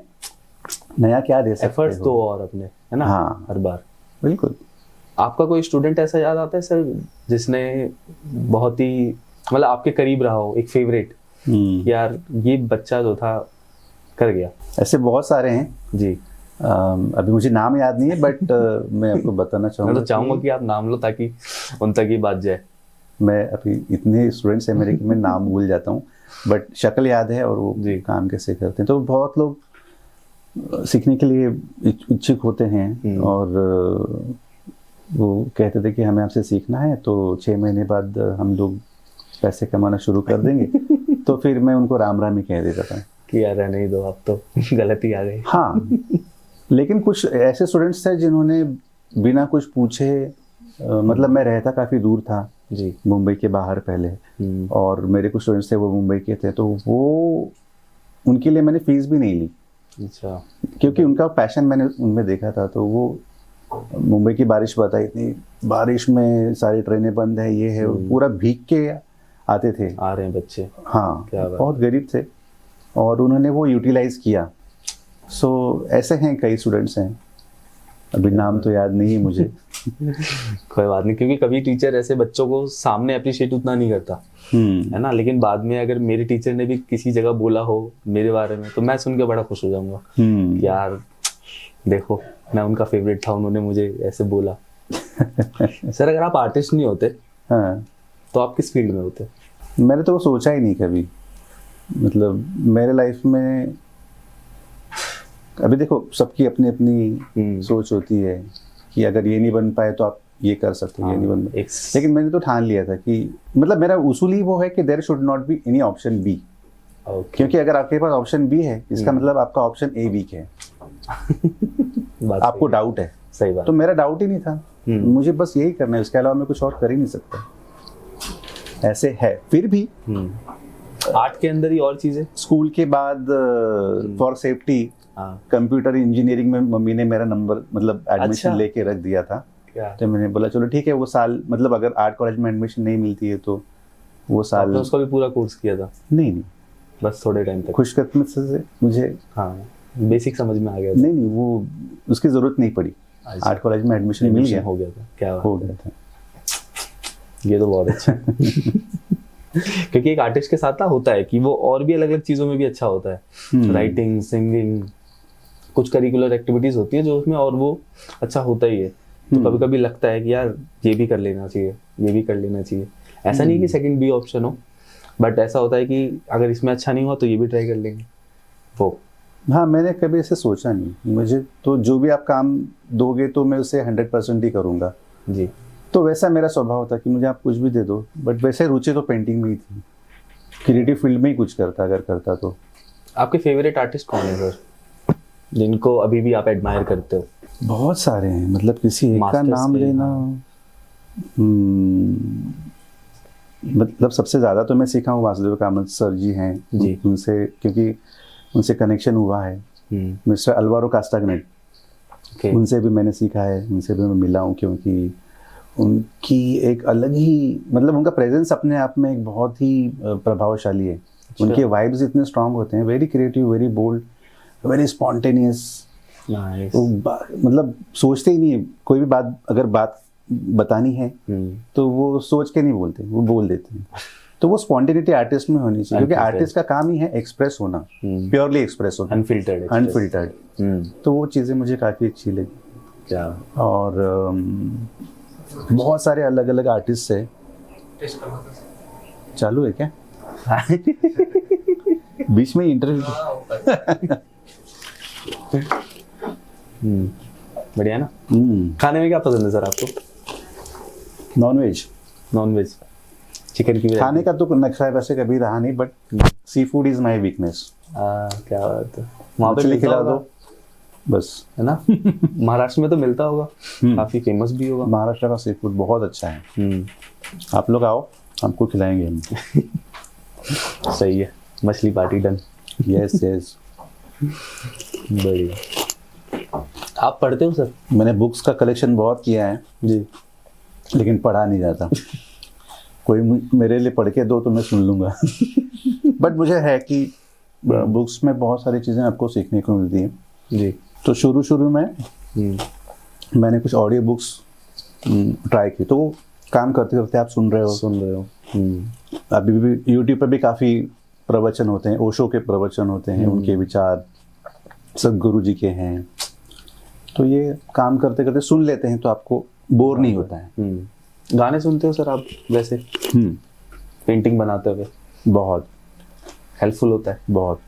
नया क्या दे सकते हो, एफर्ट्स तो और अपने, है ना। हाँ हर बार। बिल्कुल। आपका कोई स्टूडेंट ऐसा याद आता है सर जिसने बहुत ही मतलब आपके करीब रहा हो, एक फेवरेट, यार ये बच्चा जो था कर गया? ऐसे बहुत सारे हैं जी। अभी मुझे नाम याद नहीं है बट मैं आपको बताना चाहूँगा। मैं तो चाहूँगा कि आप नाम लो ताकि उन तक ये बात जाए। मैं अभी इतने स्टूडेंट्स हैं मेरे कि मैं नाम भूल जाता हूँ, बट शक्ल याद है और वो काम कैसे करते हैं। तो बहुत लोग सीखने के लिए इच्छुक होते हैं और वो कहते थे कि हमें आपसे सीखना है, तो 6 महीने बाद हम लोग पैसे कमाना शुरू कर देंगे। तो फिर मैं उनको राम राम ही कह देता था कि यार नहीं दो, आप तो गलती आ गई। हाँ, लेकिन कुछ ऐसे स्टूडेंट्स थे जिन्होंने बिना कुछ पूछे, मतलब मैं रहता काफ़ी दूर था जी, मुंबई के बाहर पहले, और मेरे कुछ स्टूडेंट्स थे वो मुंबई के थे, तो वो उनके लिए मैंने फीस भी नहीं ली। अच्छा। क्योंकि उनका पैशन मैंने उनमें देखा था। तो वो मुंबई की बारिश बताई, इतनी बारिश में सारी ट्रेनें बंद है, ये है, पूरा भीग के आते थे। आ रहे हैं बच्चे। हाँ, बहुत गरीब थे और उन्होंने वो यूटिलाइज किया। सो ऐसे हैं कई स्टूडेंट्स हैं, अभी नाम तो याद नहीं है मुझे। कोई बात नहीं, क्योंकि कभी टीचर ऐसे बच्चों को सामने अप्रिशिएट उतना नहीं करता, है ना। लेकिन बाद में अगर मेरे टीचर ने भी किसी जगह बोला हो मेरे बारे में तो मैं सुन के बड़ा खुश हो जाऊंगा। यार देखो, मैं उनका फेवरेट था, उन्होंने मुझे ऐसे बोला। सर अगर आप आर्टिस्ट नहीं होते तो आप किस फील्ड में होते? मैंने तो वो सोचा ही नहीं कभी। मतलब मेरे लाइफ में अभी देखो, सबकी अपनी अपनी सोच होती है कि अगर ये नहीं बन पाए तो आप ये कर सकते हो, ये नहीं बन पाए। लेकिन मैंने तो ठान लिया था कि मतलब मेरा उसूल ही वो है कि there should not be any option B. क्योंकि अगर आपके पास ऑप्शन बी है, इसका मतलब आपका ऑप्शन ए वीक है। आपको डाउट है। सही बात। तो मेरा डाउट ही नहीं था, मुझे बस यही करना है, उसके अलावा मैं कुछ और कर ही नहीं सकता। ऐसे है। फिर भी आर्ट के अंदर ही और चीजें। स्कूल के बाद फॉर सेफ्टी कंप्यूटर इंजीनियरिंग में मम्मी ने मेरा नंबर मतलब एडमिशन लेके रख दिया था। तो मैंने बोला चलो ठीक है, वो साल मतलब अगर आर्ट कॉलेज में एडमिशन नहीं मिलती है तो वो साल। आपने उसका भी पूरा कोर्स किया था? नहीं, बस थोड़े टाइम तक। खुशकिस्मत से मुझे बेसिक समझ में आ गया था। नहीं, वो उसकी जरूरत नहीं पड़ी। आर्ट कॉलेज में एडमिशन मिल गया, हो गया था। क्या हो गया था। ये तो बहुत अच्छा है। क्योंकि एक आर्टिस्ट के साथ होता है कि वो और भी अलग अलग चीजों में भी अच्छा होता है। राइटिंग, सिंगिंग, कुछ करिकुलर एक्टिविटीज होती है जो उसमें और वो अच्छा होता ही है। तो कभी कभी लगता है कि यार ये भी कर लेना चाहिए, ये भी कर लेना चाहिए। ऐसा नहीं कि सेकंड बी ऑप्शन हो, बट ऐसा होता है कि अगर इसमें अच्छा नहीं हुआ तो ये भी ट्राई कर लेंगे वो। हाँ, मैंने कभी ऐसे सोचा नहीं। मुझे तो जो भी आप काम दोगे तो मैं उसे 100% ही करूँगा जी। तो वैसा मेरा स्वभाव था कि मुझे आप कुछ भी दे दो। बट वैसे रुचि तो पेंटिंग में ही थी, क्रिएटिव फील्ड में ही कुछ करता अगर करता तो। आपके फेवरेट आर्टिस्ट कौन है सर, जिनको अभी भी आप एडमायर करते हो? बहुत सारे हैं, मतलब किसी एक का नाम लेना। मतलब सबसे ज़्यादा तो मैं सीखा हूँ वासुदेव कामत सर जी हैं जी। उनसे, क्योंकि उनसे कनेक्शन हुआ है। Mister Alvaro Castagnet, Okay. उनसे भी मैंने सीखा है, उनसे भी मैं मिला हूँ, क्योंकि उनकी एक अलग ही मतलब उनका प्रेजेंस अपने आप में एक बहुत ही प्रभावशाली है। उनके वाइब्स इतने स्ट्रांग होते हैं, very creative, very bold, very spontaneous. मतलब सोचते ही नहीं है, कोई भी बात अगर बात बतानी है तो वो सोच के नहीं बोलते, वो बोल देते हैं। तो वो स्पॉन्टेनिटी आर्टिस्ट में होनी चाहिए, क्योंकि आर्टिस्ट का काम ही है एक्सप्रेस होना, प्योरली एक्सप्रेस होना, अनफिल्टर्ड। तो वो चीज़ें मुझे काफ़ी अच्छी लगी। क्या और बहुत सारे अलग अलग आर्टिस्ट है। चालू है क्या? बीच में इंटरव्यू। बढ़िया ना। खाने में क्या पसंद है सर आपको? नॉन वेज चिकन की खाने का तो नक्शा वैसे कभी रहा नहीं, but seafood is my weakness. क्या बात है। वहाँ पे मछली खिला मिलता दो होगा, बस, है ना? महाराष्ट्र में तो मिलता होगा, काफी फेमस भी होगा। महाराष्ट्र का सी फूड बहुत अच्छा है। आप लोग आओ, हमको खिलाएंगे हम। सही है, मछली पार्टी डन। Yes yes. बढ़िया। आप पढ़ते हो सर? मैंने बुक्स का कलेक्शन बहुत किया है जी, लेकिन पढ़ा नहीं जाता। कोई मेरे लिए पढ़ के दो तो मैं सुन लूंगा। बट मुझे है कि बुक्स में बहुत सारी चीज़ें आपको सीखने को मिलती हैं। जी। तो शुरू में मैंने कुछ ऑडियो बुक्स ट्राई की, तो काम करते करते आप सुन रहे हो। अभी भी यूट्यूब पर भी काफ़ी प्रवचन होते हैं, ओशो के प्रवचन होते हैं, उनके विचार सदगुरु जी के हैं। तो ये काम करते करते सुन लेते हैं तो आपको बोर नहीं होता है। गाने सुनते हो सर आप वैसे? पेंटिंग बनाते हुए बहुत हेल्पफुल होता है। बहुत।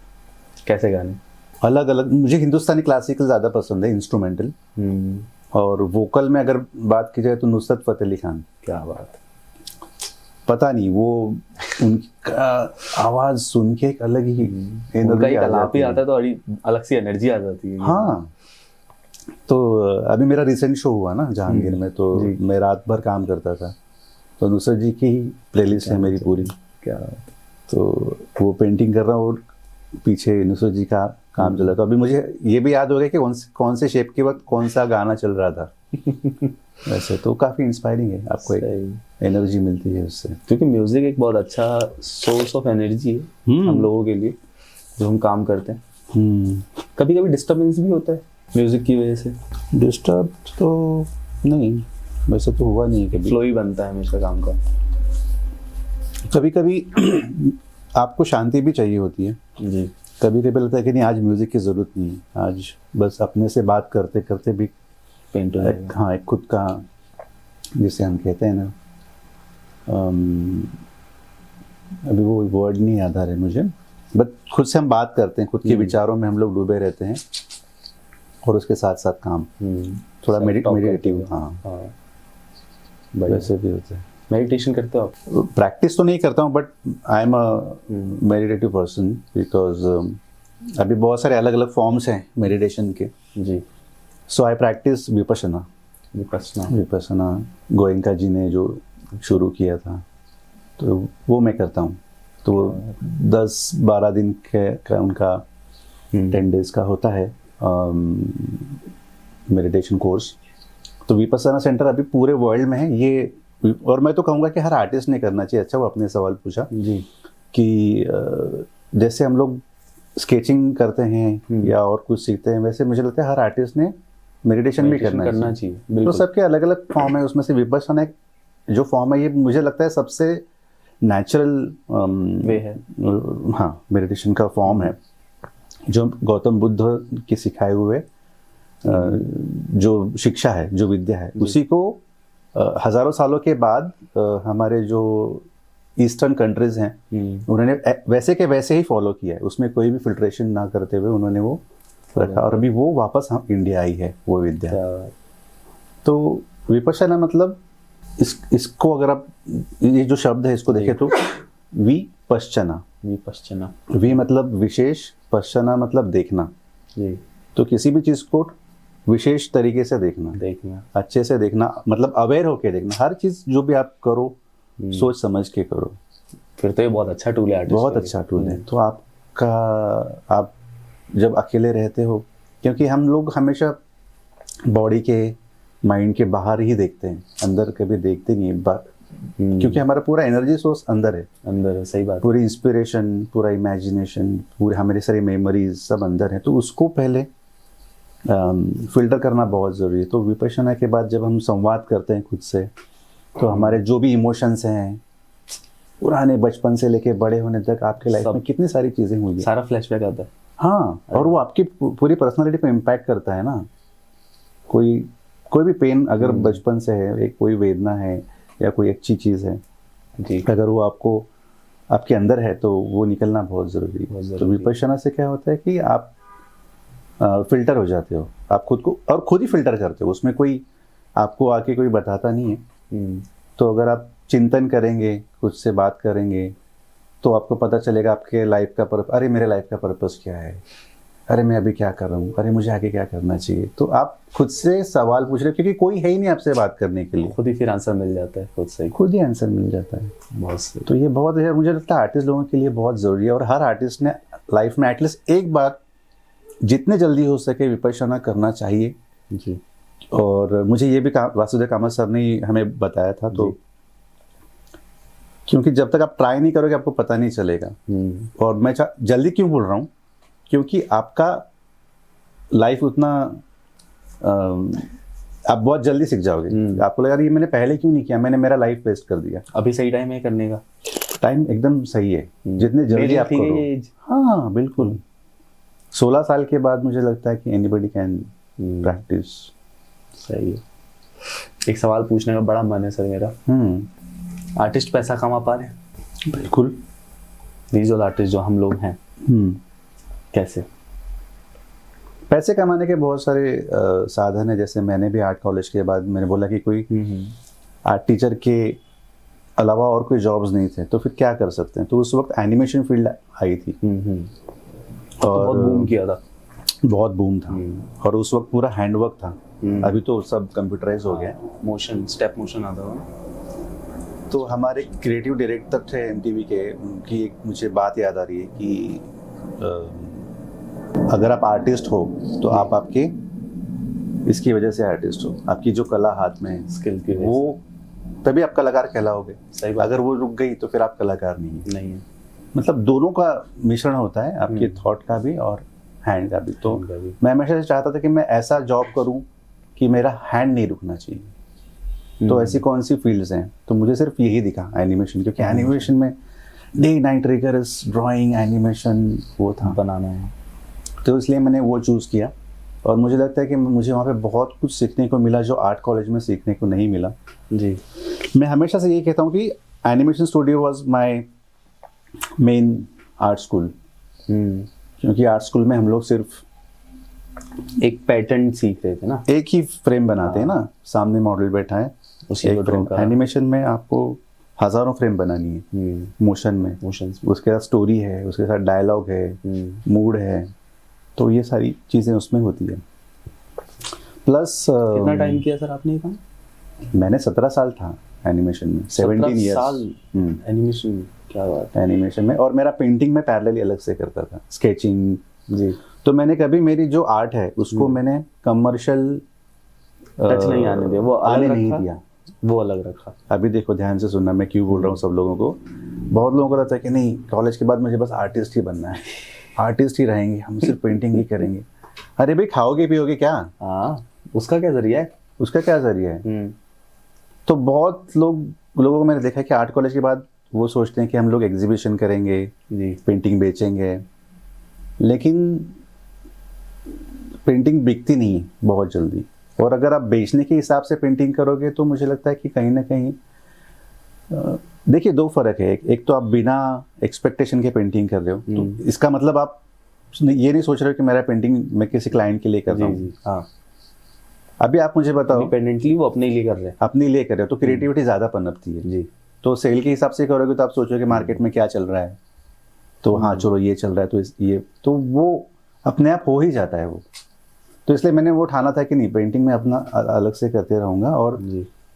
कैसे गाने? अलग अलग, मुझे हिंदुस्तानी क्लासिकल ज़्यादा पसंद है, इंस्ट्रूमेंटल। और वोकल में अगर बात की जाए तो नुसरत फतेह अली खान। क्या बात। पता नहीं, वो उनका आवाज़ सुन के एक अलग ही उनका एक आलाप ही आता है तो अलग सी एनर्जी आ जाती है। हाँ। तो अभी मेरा रिसेंट शो हुआ ना जहांगीर में, तो मैं रात भर काम करता था, तो नुसरत जी की ही प्लेलिस्ट है मेरी पूरी। क्या? तो वो पेंटिंग कर रहा हूँ और पीछे नुसरत जी का काम चल रहा था। अभी मुझे ये भी याद हो गया कि कौन से शेप के वक्त कौन सा गाना चल रहा था। वैसे तो काफ़ी इंस्पायरिंग है, आपको एक एनर्जी मिलती है उससे, क्योंकि म्यूजिक एक बहुत अच्छा सोर्स ऑफ एनर्जी है हम लोगों के लिए जो हम काम करते हैं। कभी कभी डिस्टर्बेंस भी होता है म्यूजिक की वजह से? डिस्टर्ब तो नहीं, वैसे तो हुआ नहीं कभी। फ्लो ही बनता है हमेशा काम का। कभी कभी आपको शांति भी चाहिए होती है जी। कभी कभी लगता है कि नहीं, आज म्यूजिक की जरूरत नहीं है, आज बस अपने से बात करते करते भी पेंट हो जाएगा। हाँ, एक खुद का, जिसे हम कहते हैं ना, अभी वो वर्ड नहीं याद आ रहे मुझे, बट खुद से हम बात करते हैं, खुद के विचारों में हम लोग डूबे रहते हैं और उसके साथ साथ काम थोड़ा मेडिटेटिव। हाँ, वैसे भी होता है। मेडिटेशन करते हो आप? प्रैक्टिस तो नहीं करता हूँ, but I am a meditative person, because अभी बहुत सारे अलग अलग फॉर्म्स हैं मेडिटेशन के। जी। सो आई प्रैक्टिस विपश्यना। गोयंका जी ने जो शुरू किया था, तो वो मैं करता हूँ। तो 10-12 दिन का उनका 10 days का होता है मेडिटेशन कोर्स। तो विपश्यना सेंटर अभी पूरे वर्ल्ड में है ये, और मैं तो कहूँगा कि हर आर्टिस्ट ने करना चाहिए। अच्छा, वो अपने सवाल पूछा जी कि जैसे हम लोग स्केचिंग करते हैं या और कुछ सीखते हैं, वैसे मुझे लगता है हर आर्टिस्ट ने मेडिटेशन भी करना चाहिए। तो सबके अलग अलग फॉर्म है, उसमें से विपश्यना एक जो फॉर्म है, ये मुझे लगता है सबसे नेचुरल वे है। हाँ, मेडिटेशन का फॉर्म है, जो गौतम बुद्ध के सिखाए हुए जो शिक्षा है, जो विद्या है, उसी को हजारों सालों के बाद हमारे जो ईस्टर्न कंट्रीज हैं उन्होंने वैसे के वैसे ही फॉलो किया है, उसमें कोई भी फिल्ट्रेशन ना करते हुए उन्होंने वो रखा, और अभी वो वापस हम इंडिया आई है वो विद्या। तो विपश्यना मतलब इसको अगर आप, ये जो शब्द है इसको देखें तो विपश्यना वी मतलब विशेष, पश्यना मतलब देखना। तो किसी भी चीज को विशेष तरीके से देखना, अच्छे से देखना, मतलब अवेयर होके देखना। हर चीज जो भी आप करो सोच समझ के करो। फिर तो ये बहुत अच्छा टूल है, बहुत अच्छा टूल है। तो आप जब अकेले रहते हो, क्योंकि हम लोग हमेशा बॉडी के माइंड के बाहर ही देखते हैं, अंदर कभी देखते नहीं है क्योंकि हमारा पूरा एनर्जी सोर्स अंदर है, सही बात। पूरी इंस्पिरेशन, पूरा इमेजिनेशन, पूरे हमारे सारी मेमोरीज सब अंदर है, तो उसको पहले फिल्टर करना बहुत ज़रूरी है। तो विपश्यना के बाद जब हम संवाद करते हैं खुद से, तो हमारे जो भी इमोशंस हैं पुराने बचपन से लेके बड़े होने तक आपके लाइफ में कितनी सारी चीज़ें हुई हैं, सारा फ्लैशबैक आता है। हाँ, और वो आपकी पूरी पर्सनालिटी को इम्पैक्ट करता है ना। कोई भी पेन अगर बचपन से है, एक कोई वेदना है या कोई अच्छी चीज़ है जी, अगर वो आपके अंदर है तो वो निकलना बहुत ज़रूरी है। तो विपश्यना से क्या होता है कि आप फिल्टर हो जाते हो, आप खुद को और खुद ही फिल्टर करते हो, उसमें कोई आपको आके कोई बताता नहीं है। तो अगर आप चिंतन करेंगे, खुद से बात करेंगे, तो आपको पता चलेगा आपके लाइफ का अरे मेरे लाइफ का पर्पस क्या है, अरे मैं अभी क्या कर रहा हूँ, अरे मुझे आगे क्या करना चाहिए। तो आप खुद से सवाल पूछ रहे हो क्योंकि कोई है ही नहीं आपसे बात करने के लिए, खुद ही फिर आंसर मिल जाता है, खुद ही आंसर मिल जाता है। बहुत सही। तो ये बहुत है, मुझे लगता है आर्टिस्ट लोगों के लिए बहुत ज़रूरी है, और हर आर्टिस्ट ने लाइफ में एटलीस्ट एक बार जितने जल्दी हो सके विपश्यना करना चाहिए जी। और मुझे ये भी वासुदेव कामत सर ने हमें बताया था, तो क्योंकि जब तक आप ट्राई नहीं करोगे आपको पता नहीं चलेगा। और मैं जल्दी क्यों बोल रहा हूँ, क्योंकि आपका लाइफ उतना आप बहुत जल्दी सीख जाओगे। आपको लगा ये मैंने पहले क्यों नहीं किया, मैंने मेरा लाइफ वेस्ट कर दिया। अभी सही टाइम है करने का, टाइम एकदम सही है, जितने जल्दी आप करो। हाँ बिल्कुल, 16 साल के बाद मुझे लगता है कि एनीबॉडी कैन प्रैक्टिस। सही है। एक सवाल पूछने का बड़ा मन है सर मेरा। आर्टिस्ट पैसा कमा पा रहे हैं? बिल्कुल। विजुअल आर्टिस्ट जो हम लोग हैं, कैसे? पैसे कमाने के बहुत सारे साधन है। जैसे मैंने भी आर्ट कॉलेज के बाद मैंने बोला कि कोई आर्ट टीचर के अलावा और कोई जॉब्स नहीं थे, तो फिर क्या कर सकते हैं। तो उस वक्त एनिमेशन फील्ड आई थी और बहुत बूम किया था, बहुत बूम था। और उस वक्त पूरा हैंडवर्क था, अभी तो सब कंप्यूटराइज हो गया, मोशन, स्टेप मोशन आता था। तो हमारे क्रिएटिव डायरेक्टर थे एमटीवी के, उनकी एक मुझे बात याद आ रही है कि अगर आप आर्टिस्ट हो तो आप आपके इसकी वजह से आर्टिस्ट हो, आपकी जो कला हाथ में है, स्किल की वो तभी आप कलाकार कहलाओगे। सही बात। अगर वो रुक गई तो फिर आप कलाकार नहीं है। मतलब दोनों का मिश्रण होता है, आपके थॉट का भी और हैंड का भी। तो मैं हमेशा से चाहता था कि मैं ऐसा जॉब करूं कि मेरा हैंड नहीं रुकना चाहिए। तो ऐसी कौन सी फील्ड्स हैं, तो मुझे सिर्फ यही दिखा, एनिमेशन, क्योंकि एनिमेशन में day night rigorous drawing, animation वो था, बनाना है। तो इसलिए मैंने वो चूज़ किया। और मुझे लगता है कि मुझे वहाँ पे बहुत कुछ सीखने को मिला जो आर्ट कॉलेज में सीखने को नहीं मिला जी। मैं हमेशा से यही कहता हूँ कि animation studio was my main art school, क्योंकि आर्ट स्कूल में हम लोग सिर्फ एक पैटर्न सीख रहे थे ना, एक ही फ्रेम बनाते हैं ना, सामने मॉडल बैठा है उसी एक फ्रेम। एनिमेशन में आपको हजारों फ्रेम बनानी है, मोशन में, उसके साथ स्टोरी है, उसके साथ डायलॉग है, मूड है, तो ये सारी चीजें उसमें होती है। प्लस कितना टाइम किया सर आपने ये काम? मैंने 17 साल था एनिमेशन में, 17 साल एनिमेशन। क्या बात है। एनिमेशन में, और मेरा पेंटिंग में पैरेलली अलग से करता था, स्केचिंग जी। तो मैंने कभी मेरी जो आर्ट है उसको मैंने कमर्शियल टच नहीं आने दिया, वो आने नहीं दिया, वो अलग रखा। अभी देखो ध्यान से सुनना, मैं क्यों बोल रहा हूँ सब लोगों को। बहुत लोगों को लगता है कि नहीं, कॉलेज के बाद मुझे बस आर्टिस्ट ही बनना है, आर्टिस्ट ही रहेंगे, हम सिर्फ पेंटिंग ही करेंगे। अरे भाई, खाओगे पियोगे क्या? हाँ, उसका क्या जरिया है? उसका क्या जरिया है? तो बहुत लोगों को मैंने देखा कि आर्ट कॉलेज के बाद वो सोचते हैं कि हम लोग एग्जीबिशन करेंगे जी, पेंटिंग बेचेंगे, लेकिन पेंटिंग बिकती नहीं बहुत जल्दी। और अगर आप बेचने के हिसाब से पेंटिंग करोगे तो मुझे लगता है कि कहीं ना कहीं देखिए, दो फर्क है। एक तो आप बिना एक्सपेक्टेशन के पेंटिंग कर रहे हो, तो इसका मतलब आप ये नहीं सोच रहे हो कि मेरा पेंटिंग मैं किसी क्लाइंट के लिए कर रहा हूँ। हाँ, अभी आप मुझे बताओ, इंडिपेंडेंटली वो अपने लिए कर रहे हैं, अपने लिए कर रहे हो, तो क्रिएटिविटी ज्यादा पनपती है जी। तो सेल के हिसाब से करोगे तो आप सोचोगे मार्केट में क्या चल रहा है, तो हाँ चलो ये चल रहा है, तो ये तो वो अपने आप हो ही जाता है वो। तो इसलिए मैंने वो ठाना था कि नहीं, पेंटिंग में अपना अलग से करते रहूँगा, और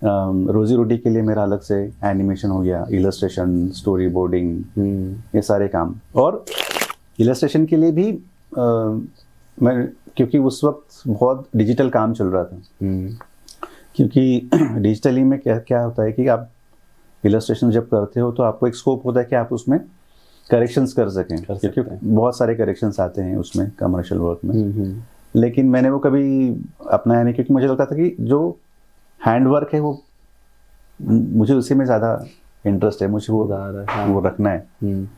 रोजी रोटी के लिए मेरा अलग से एनिमेशन हो गया, इलस्ट्रेशन, स्टोरी बोर्डिंग, ये सारे काम। और इलस्ट्रेशन के लिए भी मैं क्योंकि उस वक्त बहुत डिजिटल काम चल रहा था, क्योंकि डिजिटली में क्या क्या होता है कि आप इलस्ट्रेशन जब करते हो तो आपको एक स्कोप होता है कि आप उसमें करेक्शंस कर सकें, क्योंकि बहुत सारे करेक्शंस आते हैं उसमें कमर्शियल वर्क में। लेकिन मैंने वो कभी अपनाया नहीं, क्योंकि मुझे लगता था कि जो हैंड वर्क है वो मुझे उसी में ज़्यादा इंटरेस्ट है, मुझे वो रखना है।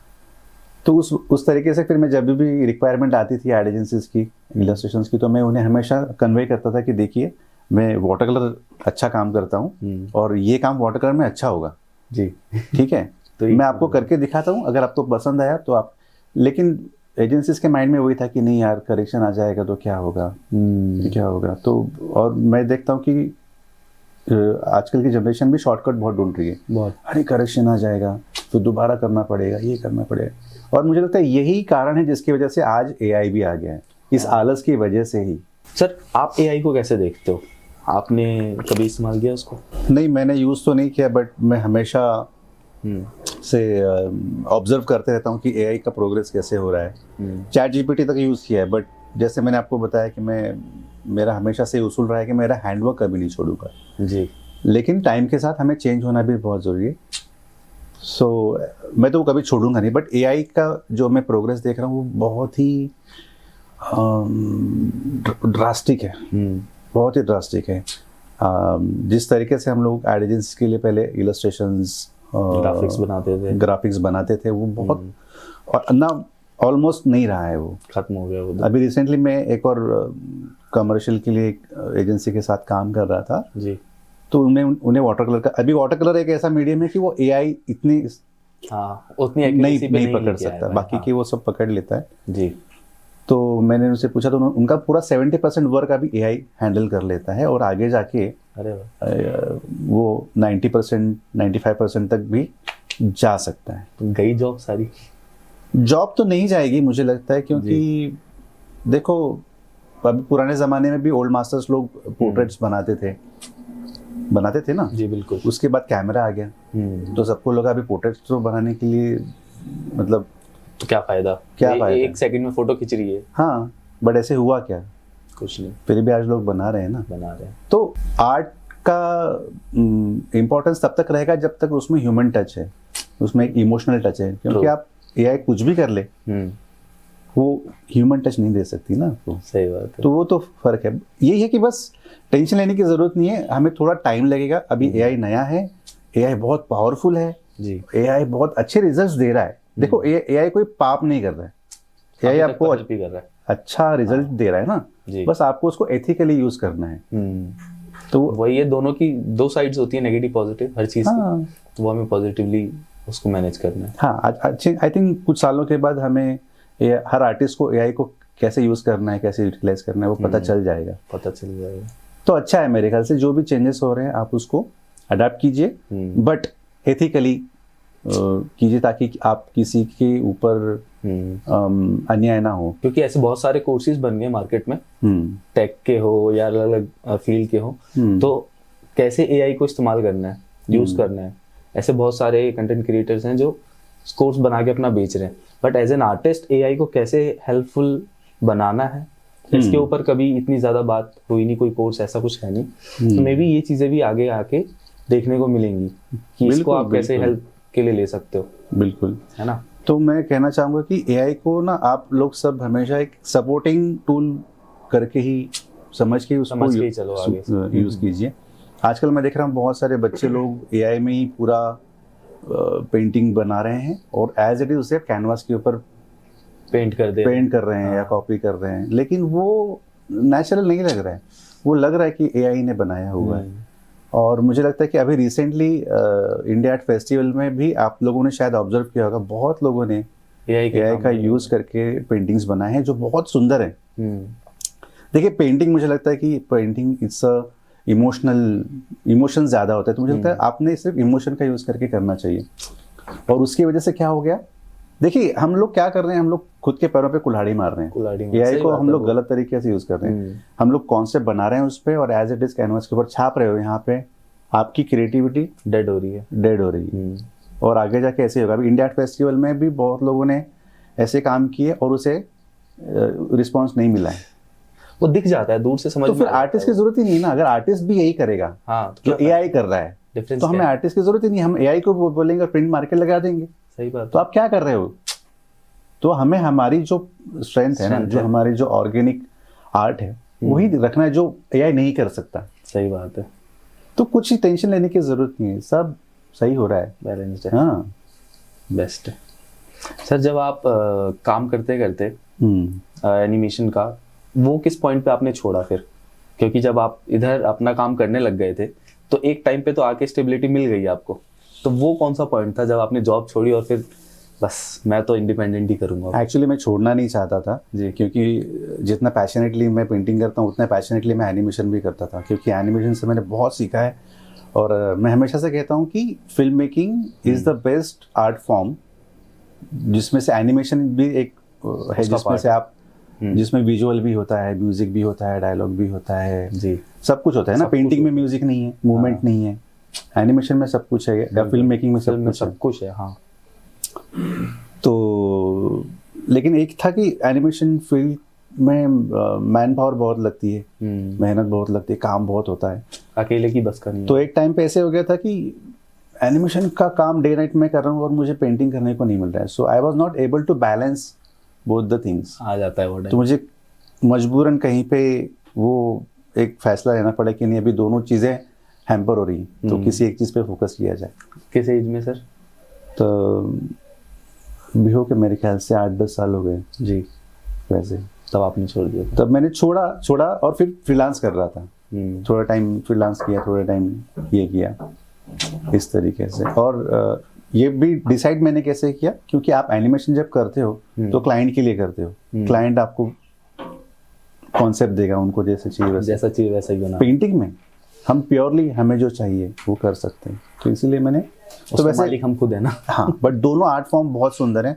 तो उस तरीके से फिर मैं जब भी रिक्वायरमेंट आती थी एड एजेंसीज की इलस्ट्रेशंस की, तो मैं उन्हें हमेशा कन्वे करता था कि देखिए मैं वाटर कलर अच्छा काम करता हूँ और ये काम वाटर कलर में अच्छा होगा जी, ठीक है। तो मैं आपको करके दिखाता हूँ, अगर आपको पसंद आया तो आप। लेकिन एजेंसीज के माइंड में वही था कि नहीं यार करेक्शन आ जाएगा तो क्या होगा, क्या होगा। तो और मैं देखता हूँ कि आजकल की जनरेशन भी शॉर्टकट बहुत ढूंढ रही है, बहुत। अरे करेक्शन आ जाएगा तो दोबारा करना पड़ेगा, ये करना पड़ेगा। और मुझे लगता है यही कारण है जिसकी वजह से आज एआई भी आ गया है, इस आलस की वजह से ही। सर आप एआई को कैसे देखते हो? आपने कभी इस्तेमाल किया उसको? नहीं, मैंने यूज़ तो नहीं किया, बट मैं हमेशा से ऑब्जर्व करते रहता हूँ कि एआई का प्रोग्रेस कैसे हो रहा है। चैट जीपीटी तक यूज़ किया है, बट जैसे मैंने आपको बताया कि मेरा हमेशा से उसूल रहा है कि मेरा हैंडवर्क कभी नहीं छोड़ूंगा जी। लेकिन टाइम के साथ हमें चेंज होना भी बहुत ज़रूरी है। सो मैं तो कभी छोड़ूंगा नहीं, बट एआई का जो मैं प्रोग्रेस देख रहा हूँ वो बहुत ही ड्रास्टिक है, बहुत ही ड्रास्टिक है। जिस तरीके से हम लोग एड एजेंसी के लिए पहले इलस्ट्रेशंस ग्राफिक्स बनाते थे वो बहुत, और ना ऑलमोस्ट नहीं रहा है, वो खत्म हो गया वो। अभी रिसेंटली मैं एक और कमर्शियल के लिए एक एजेंसी के साथ काम कर रहा था जी। तो उन्हें वाटर कलर का, अभी वाटर कलर एक ऐसा मीडियम है कि वो एआई इतनी उतनी नहीं पकड़ सकता, बाकी की वो सब पकड़ लेता है जी। तो मैंने उनसे पूछा तो उनका पूरा 70% वर्क अभी एआई हैंडल कर लेता है, और आगे जाके वो 90% 95% तक भी जा सकता है। तो गई जॉब सारी? जॉब तो नहीं जाएगी मुझे लगता है, क्योंकि देखो अभी पुराने ज़माने में भी ओल्ड मास्टर्स लोग पोर्ट्रेट्स बनाते थे ना जी, बिल्कुल। उसके बाद कैमरा आ गया तो सबको लगा अभी पोर्ट्रेट्स तो बनाने के लिए मतलब तो क्या फायदा, एक सेकंड में फोटो खींच रही है। हाँ, बट ऐसे हुआ क्या? कुछ नहीं, फिर भी आज लोग बना रहे हैं। तो आर्ट का इम्पोर्टेंस तब तक रहेगा जब तक उसमें ह्यूमन टच है, उसमें एक इमोशनल टच है, क्योंकि आप एआई कुछ भी कर ले वो ह्यूमन टच नहीं दे सकती ना आपको। सही बात है। तो वो तो फर्क है। यही है कि बस टेंशन लेने की जरूरत नहीं है, हमें थोड़ा टाइम लगेगा। अभी एआई नया है, एआई बहुत पावरफुल है जी, एआई बहुत अच्छे रिजल्ट्स दे रहा है। देखो एआई कोई पाप नहीं कर रहा है, एआई आपको अच्छा रिजल्ट दे रहा है ना जी। बस आपको उसको एथिकली यूज करना है। तो वही है, दोनों की दो साइड्स होती है, नेगेटिव पॉजिटिव हर चीज की, तो वो हमें पॉजिटिवली उसको मैनेज करना है। हाँ, आई थिंक कुछ सालों के बाद हमें हर आर्टिस्ट को एआई को कैसे यूज करना है, कैसे यूटिलाइज करना है वो पता चल जाएगा। तो अच्छा है मेरे ख्याल से, जो भी चेंजेस हो रहे हैं आप उसको अडाप्ट कीजिए, बट एथिकली कीजिए ताकि आप किसी के ऊपर अन्याय ना हो। क्योंकि ऐसे बहुत सारे कोर्सेज बन गए मार्केट में, टेक के हो या अलग अलग फील्ड के हो, तो कैसे एआई को इस्तेमाल करना है, यूज करना है, ऐसे बहुत सारे कंटेंट क्रिएटर्स हैं जो कोर्स बना के अपना बेच रहे हैं। But as an artist AI को कैसे हेल्पफुल बनाना है, इसके ऊपर कभी इतनी ज्यादा बात हुई नहीं, कोई कोर्स ऐसा कुछ है नहीं। तो मे बी ये चीजें भी आगे आके देखने को मिलेंगी कि इसको आप कैसे हेल्प के लिए ले सकते हो। बिल्कुल, है ना। तो मैं कहना चाहूंगा कि एआई को ना आप लोग सब हमेशा एक सपोर्टिंग टूल करके ही समझ के उसको यूज कीजिए। आजकल मैं देख रहा हूँ बहुत सारे बच्चे लोग एआई में ही पूरा पेंटिंग बना रहे हैं और एज इट इज उसे कैनवास के ऊपर पेंट कर रहे हैं या कॉपी कर रहे हैं, लेकिन वो नेचुरल नहीं लग रहा है, वो लग रहा है कि एआई ने बनाया हुआ है। और मुझे लगता है कि अभी रिसेंटली इंडिया आर्ट फेस्टिवल में भी आप लोगों ने शायद ऑब्जर्व किया होगा, बहुत लोगों ने एआई का यूज करके पेंटिंग्स बनाए हैं जो बहुत सुंदर है। देखिए पेंटिंग, मुझे लगता है कि पेंटिंग इट्स अ इमोशन ज्यादा होता है, तो मुझे लगता है आपने सिर्फ इमोशन का यूज करके करना चाहिए। और उसकी वजह से क्या हो गया, देखिए हम लोग क्या कर रहे हैं, हम लोग खुद के पैरों पे कुल्हाड़ी मार रहे हैं, एआई को हम लोग गलत तरीके से यूज कर रहे हैं। हम लोग कॉन्सेप्ट बना रहे हैं उस पर और एज इट इज कैनवास के ऊपर छाप रहे हो, यहाँ पे आपकी क्रिएटिविटी डेड हो रही है। और आगे जाके ऐसे होगा। अभी इंडिया आर्ट फेस्टिवल में भी बहुत लोगों ने ऐसे काम किए और उसे रिस्पॉन्स नहीं मिला है। वो दिख जाता है दूर से, समझ तो फिर आर्टिस्ट की जरूरत ही नहीं ना। अगर आर्टिस्ट भी यही करेगा हाँ जो एआई कर रहा है, डिफरेंस तो हमें आर्टिस्ट की जरूरत ही नहीं, हम एआई को बोलेंगे प्रिंट मार्केट लगा देंगे। सही बात। तो आप क्या कर रहे हो? तो हमें हमारी जो स्ट्रेंथ है ना, जो हमारी जो ऑर्गेनिक आर्ट है वही रखना है, जो एआई नहीं कर सकता। सही बात है। तो कुछ ही टेंशन लेने की जरूरत नहीं है, सब सही हो रहा है, बैलेंस्ड है। हाँ बेस्ट है सर। जब आप काम करते करते एनिमेशन का, वो किस पॉइंट पे आपने छोड़ा फिर? क्योंकि जब आप इधर अपना काम करने लग गए थे तो एक टाइम पे तो आके स्टेबिलिटी मिल गई आपको, तो वो कौन सा पॉइंट था जब आपने जॉब छोड़ी और फिर बस मैं तो इंडिपेंडेंट ही करूंगा? एक्चुअली मैं छोड़ना नहीं चाहता था जी, क्योंकि जितना पैशनेटली मैं पेंटिंग करता हूँ उतना पैशनेटली मैं एनिमेशन भी करता था, क्योंकि एनिमेशन से मैंने बहुत सीखा है। और मैं हमेशा से कहता हूँ कि film making is the best art form, जिसमें से एनिमेशन भी एक है, जिसमें से आप जिसमें विजुअल भी होता है, म्यूजिक भी होता है, डायलॉग भी होता है जी, सब कुछ होता है ना। पेंटिंग में म्यूजिक नहीं है, मूवमेंट नहीं है, एनिमेशन में सब कुछ है, या फिल्म मेकिंग में सब कुछ है। हाँ, तो लेकिन एक था कि एनिमेशन फील्ड में मैन पावर बहुत लगती है, मेहनत बहुत लगती है, काम बहुत होता है, अकेले की बस का नहीं। तो एक टाइम पे ऐसे हो गया था कि एनिमेशन का काम डे नाइट में कर रहा हूँ और मुझे पेंटिंग करने को नहीं मिल रहा है। So I was not able to balance both the things. आ जाता है वो टाइम। तो मुझे मजबूरन कहीं पे वो एक फैसला लेना पड़ा कि नहीं, अभी दोनों चीज़ें हैम्पर हो रही, तो किसी एक चीज़ पे फोकस किया जाए। किस एज में सर? तो भी हो के मेरे ख्याल से 8-10 साल हो गए जी। वैसे तब आपने छोड़ दिया? तब मैंने छोड़ा और फिर फ्रीलांस कर रहा था। थोड़ा टाइम फ्रीलांस किया, थोड़ा टाइम ये किया, इस तरीके से। और ये भी डिसाइड मैंने कैसे किया, क्योंकि आप एनिमेशन जब करते हो तो क्लाइंट के लिए करते हो, क्लाइंट आपको कॉन्सेप्ट देगा, उनको जैसा चाहिए वैसा ही होना। पेंटिंग में हम प्योरली हमें जो चाहिए वो कर सकते हैं, तो इसीलिए मैंने तो वैसे मालिक हम खुद है ना। हाँ, बट दोनों आर्ट फॉर्म बहुत सुंदर हैं।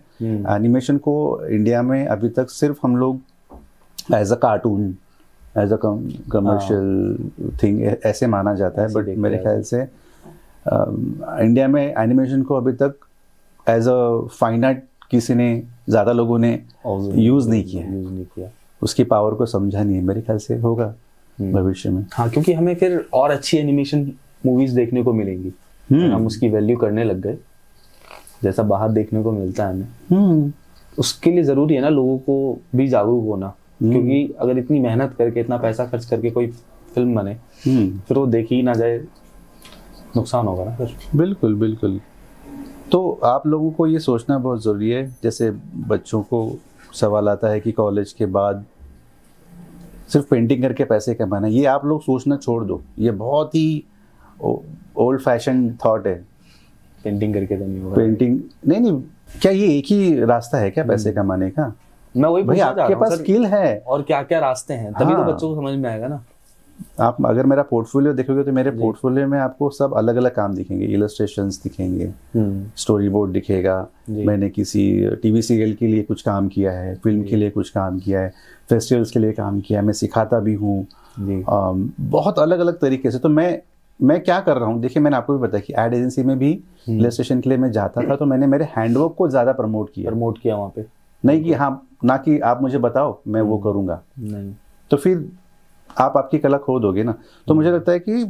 एनिमेशन को इंडिया में अभी तक सिर्फ हम लोग as a cartoon, as a commercial thing ऐसे माना जाता है, बट मेरे ख्याल से इंडिया में एनिमेशन को अभी तक एज अ फाइन आर्ट किसी ने, ज़्यादा लोगों ने यूज़ नहीं किया, उसकी पावर को समझा नहीं है। मेरे ख्याल से होगा भविष्य में। हाँ, क्योंकि हमें फिर और अच्छी एनिमेशन मूवीज देखने को मिलेंगी, हम उसकी वैल्यू करने लग गए, जैसा बाहर देखने को मिलता है हमें। उसके लिए जरूरी है ना लोगों को भी जागरूक होना, क्योंकि अगर इतनी मेहनत करके, इतना पैसा खर्च करके कोई फिल्म बने, फिर वो देखी ही ना जाए, नुकसान होगा ना फिर। बिल्कुल बिल्कुल। तो आप लोगों को ये सोचना बहुत ज़रूरी है। जैसे बच्चों को सवाल आता है कि कॉलेज के बाद सिर्फ पेंटिंग करके पैसे कमाना, ये आप लोग सोचना छोड़ दो, ये बहुत ही ओल्ड फैशन थॉट है। पेंटिंग करके तो नहीं होगा। पेंटिंग नहीं, क्या ये एक ही रास्ता है क्या पैसे कमाने का? मैं वही भाई, आपके पास स्किल है और क्या क्या रास्ते हैं, तभी तो बच्चों को समझ में आएगा ना। आप अगर मेरा पोर्टफोलियो देखोगे तो मेरे पोर्टफोलियो में आपको सब अलग अलग काम दिखेंगे, इलस्ट्रेशंस दिखेंगे, स्टोरी बोर्ड दिखेगा, मैंने किसी टीवी सीरियल के लिए कुछ काम किया है, फिल्म के लिए कुछ काम किया है, फेस्टिवल्स के लिए काम किया है, मैं सिखाता भी हूँ बहुत अलग अलग तरीके से। तो मैं क्या कर रहा हूँ, देखिए मैंने आपको भी बताया कि एड एजेंसी में भी इलस्ट्रेशन के लिए मैं जाता था, तो मैंने मेरे हैंडवर्क को ज़्यादा प्रमोट किया वहाँ पे, नहीं कि हाँ, ना कि आप मुझे बताओ मैं वो करूँगा, नहीं तो फिर आप आपकी कला खो दोगे ना। तो मुझे लगता है कि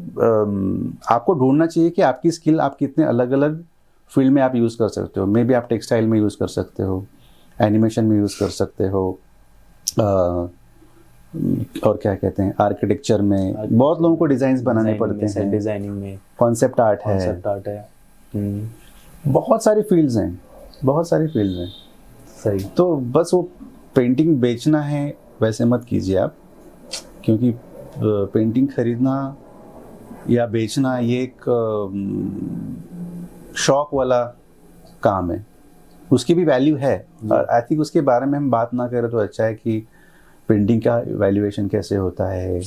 आपको ढूंढना चाहिए कि आपकी स्किल आप कितने अलग अलग फील्ड में आप यूज़ कर सकते हो। मे बी आप टेक्सटाइल में यूज़ कर सकते हो, एनिमेशन में यूज़ कर सकते हो, और क्या कहते हैं आर्किटेक्चर में, बहुत लोगों को डिज़ाइंस बनाने पड़ते हैं, डिज़ाइनिंग में, कॉन्सेप्ट आर्ट है, बहुत सारी फील्ड्स हैं। सही। तो बस वो पेंटिंग बेचना है वैसे मत कीजिए आप, क्योंकि पेंटिंग खरीदना या बेचना ये एक शौक वाला काम है, उसकी भी वैल्यू है। और आई थिंक उसके बारे में हम बात ना करें तो अच्छा है कि पेंटिंग का वैल्यूएशन कैसे होता है,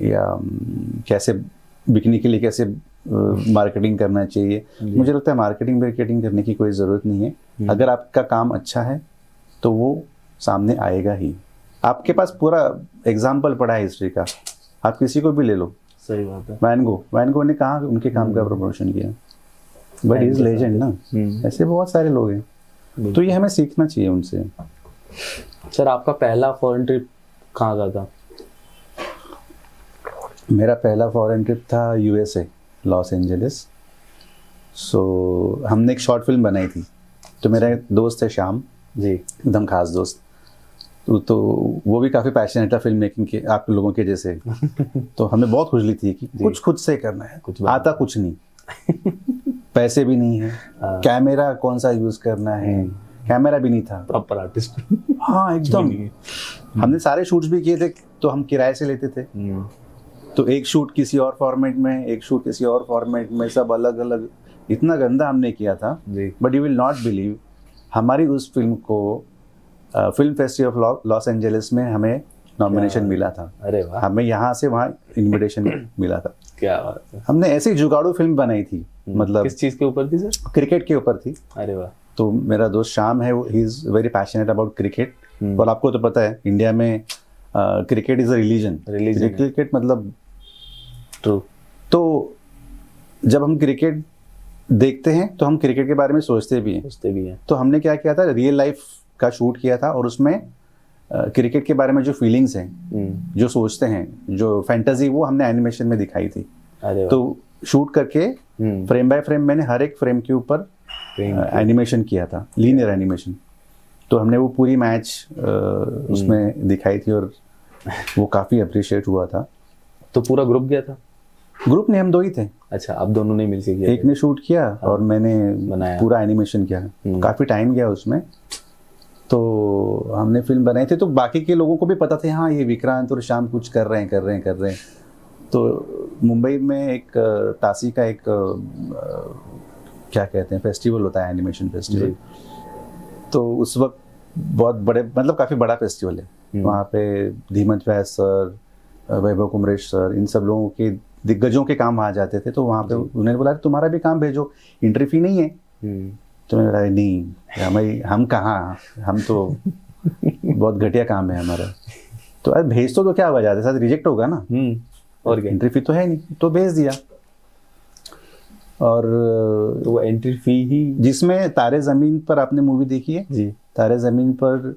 या कैसे बिकने के लिए कैसे मार्केटिंग करना चाहिए। मुझे लगता है मार्केटिंग करने की कोई ज़रूरत नहीं है। अगर आपका काम अच्छा है तो वो सामने आएगा ही। आपके पास पूरा एग्जाम्पल पड़ा है हिस्ट्री का, आप किसी को भी ले लो। सही बात है। वैन गो ने कहाँ उनके काम का प्रमोशन किया, बट इज लेजेंड ना। ऐसे बहुत सारे लोग हैं, तो ये हमें सीखना चाहिए उनसे। सर, आपका पहला फॉरेन ट्रिप कहाँ का था? मेरा पहला फॉरेन ट्रिप था यूएसए, लॉस एंजलिस। सो हमने एक शॉर्ट फिल्म बनाई थी। तो मेरा एक दोस्त है श्याम जी। एकदम खास दोस्त। तो वो भी काफ़ी पैशनेट था फिल्म मेकिंग के, आप लोगों के जैसे। तो हमें बहुत खुजली थी कि कुछ खुद से करना है, कुछ आता कुछ नहीं, पैसे भी नहीं है, कैमरा कौन सा यूज़ करना है, कैमरा भी नहीं था, प्रॉपर आर्टिस्ट। हाँ एकदम। हमने सारे शूट्स भी किए थे, तो हम किराए से लेते थे। तो एक शूट किसी और फॉर्मेट में, एक शूट किसी और फॉर्मेट में, सब अलग अलग। इतना गंदा हमने किया था। But you will not believe, हमारी उस फिल्म को film festival of Los Angeles में हमें नॉमिनेशन मिला था। अरे वाह। हमें यहाँ से वहाँ इनविटेशन मिला था। क्या बात है। हमने ऐसे ही जुगाड़ू फिल्म बनाई थी। मतलब किस चीज के ऊपर थी सर? क्रिकेट के ऊपर थी। अरे वाह। तो मेरा दोस्त श्याम है, he is very passionate about cricket. और आपको तो पता है इंडिया में cricket is a religion. Cricket मतलब ट्रू। तो जब हम क्रिकेट देखते हैं तो हम क्रिकेट के बारे में सोचते भी हैं। तो हमने क्या किया था, रियल लाइफ का शूट किया था, और उसमें क्रिकेट के बारे में जो फीलिंग्स हैं, जो सोचते हैं, जो फैंटेसी, वो हमने एनिमेशन में दिखाई थी। अरे तो शूट करके फ्रेम बाय फ्रेम मैंने हर एक फ्रेम के ऊपर एनिमेशन किया था, लीनियर एनिमेशन। तो हमने वो पूरी मैच उसमें दिखाई थी, और वो काफ़ी अप्रिशिएट हुआ था। तो पूरा ग्रुप गया था? ग्रुप ने हम दो ही थे। अच्छा, आप दोनों ने मिलके किया? एक ने शूट किया और मैंने बनाया, पूरा एनिमेशन किया। काफ़ी टाइम गया उसमें। तो हमने फिल्म बनाई थी, तो बाकी के लोगों को भी पता था हाँ ये विक्रांत और श्याम कुछ कर रहे हैं। तो मुंबई में एक तासी का एक क्या कहते हैं फेस्टिवल होता है, एनिमेशन फेस्टिवल। तो उस वक्त बहुत बड़े, मतलब काफ़ी बड़ा फेस्टिवल है वहाँ पे। धीमंत व्यास सर, वैभव कुमरेश सर, इन सब लोगों के दिग्गजों के काम वहाँ जाते थे। तो वहाँ पे उन्होंने बोला तुम्हारा भी काम भेजो, एंट्री फी नहीं है। तो मैंने बोला नहीं, हम कहाँ, हम तो बहुत घटिया काम है हमारा। तो अरे भेज तो क्या वजह है, साथ रिजेक्ट होगा ना, और क्या, एंट्री फी तो है नहीं। तो भेज दिया। और तो वो एंट्री फी ही, जिसमें तारे ज़मीन पर आपने मूवी देखी है जी, तारे ज़मीन पर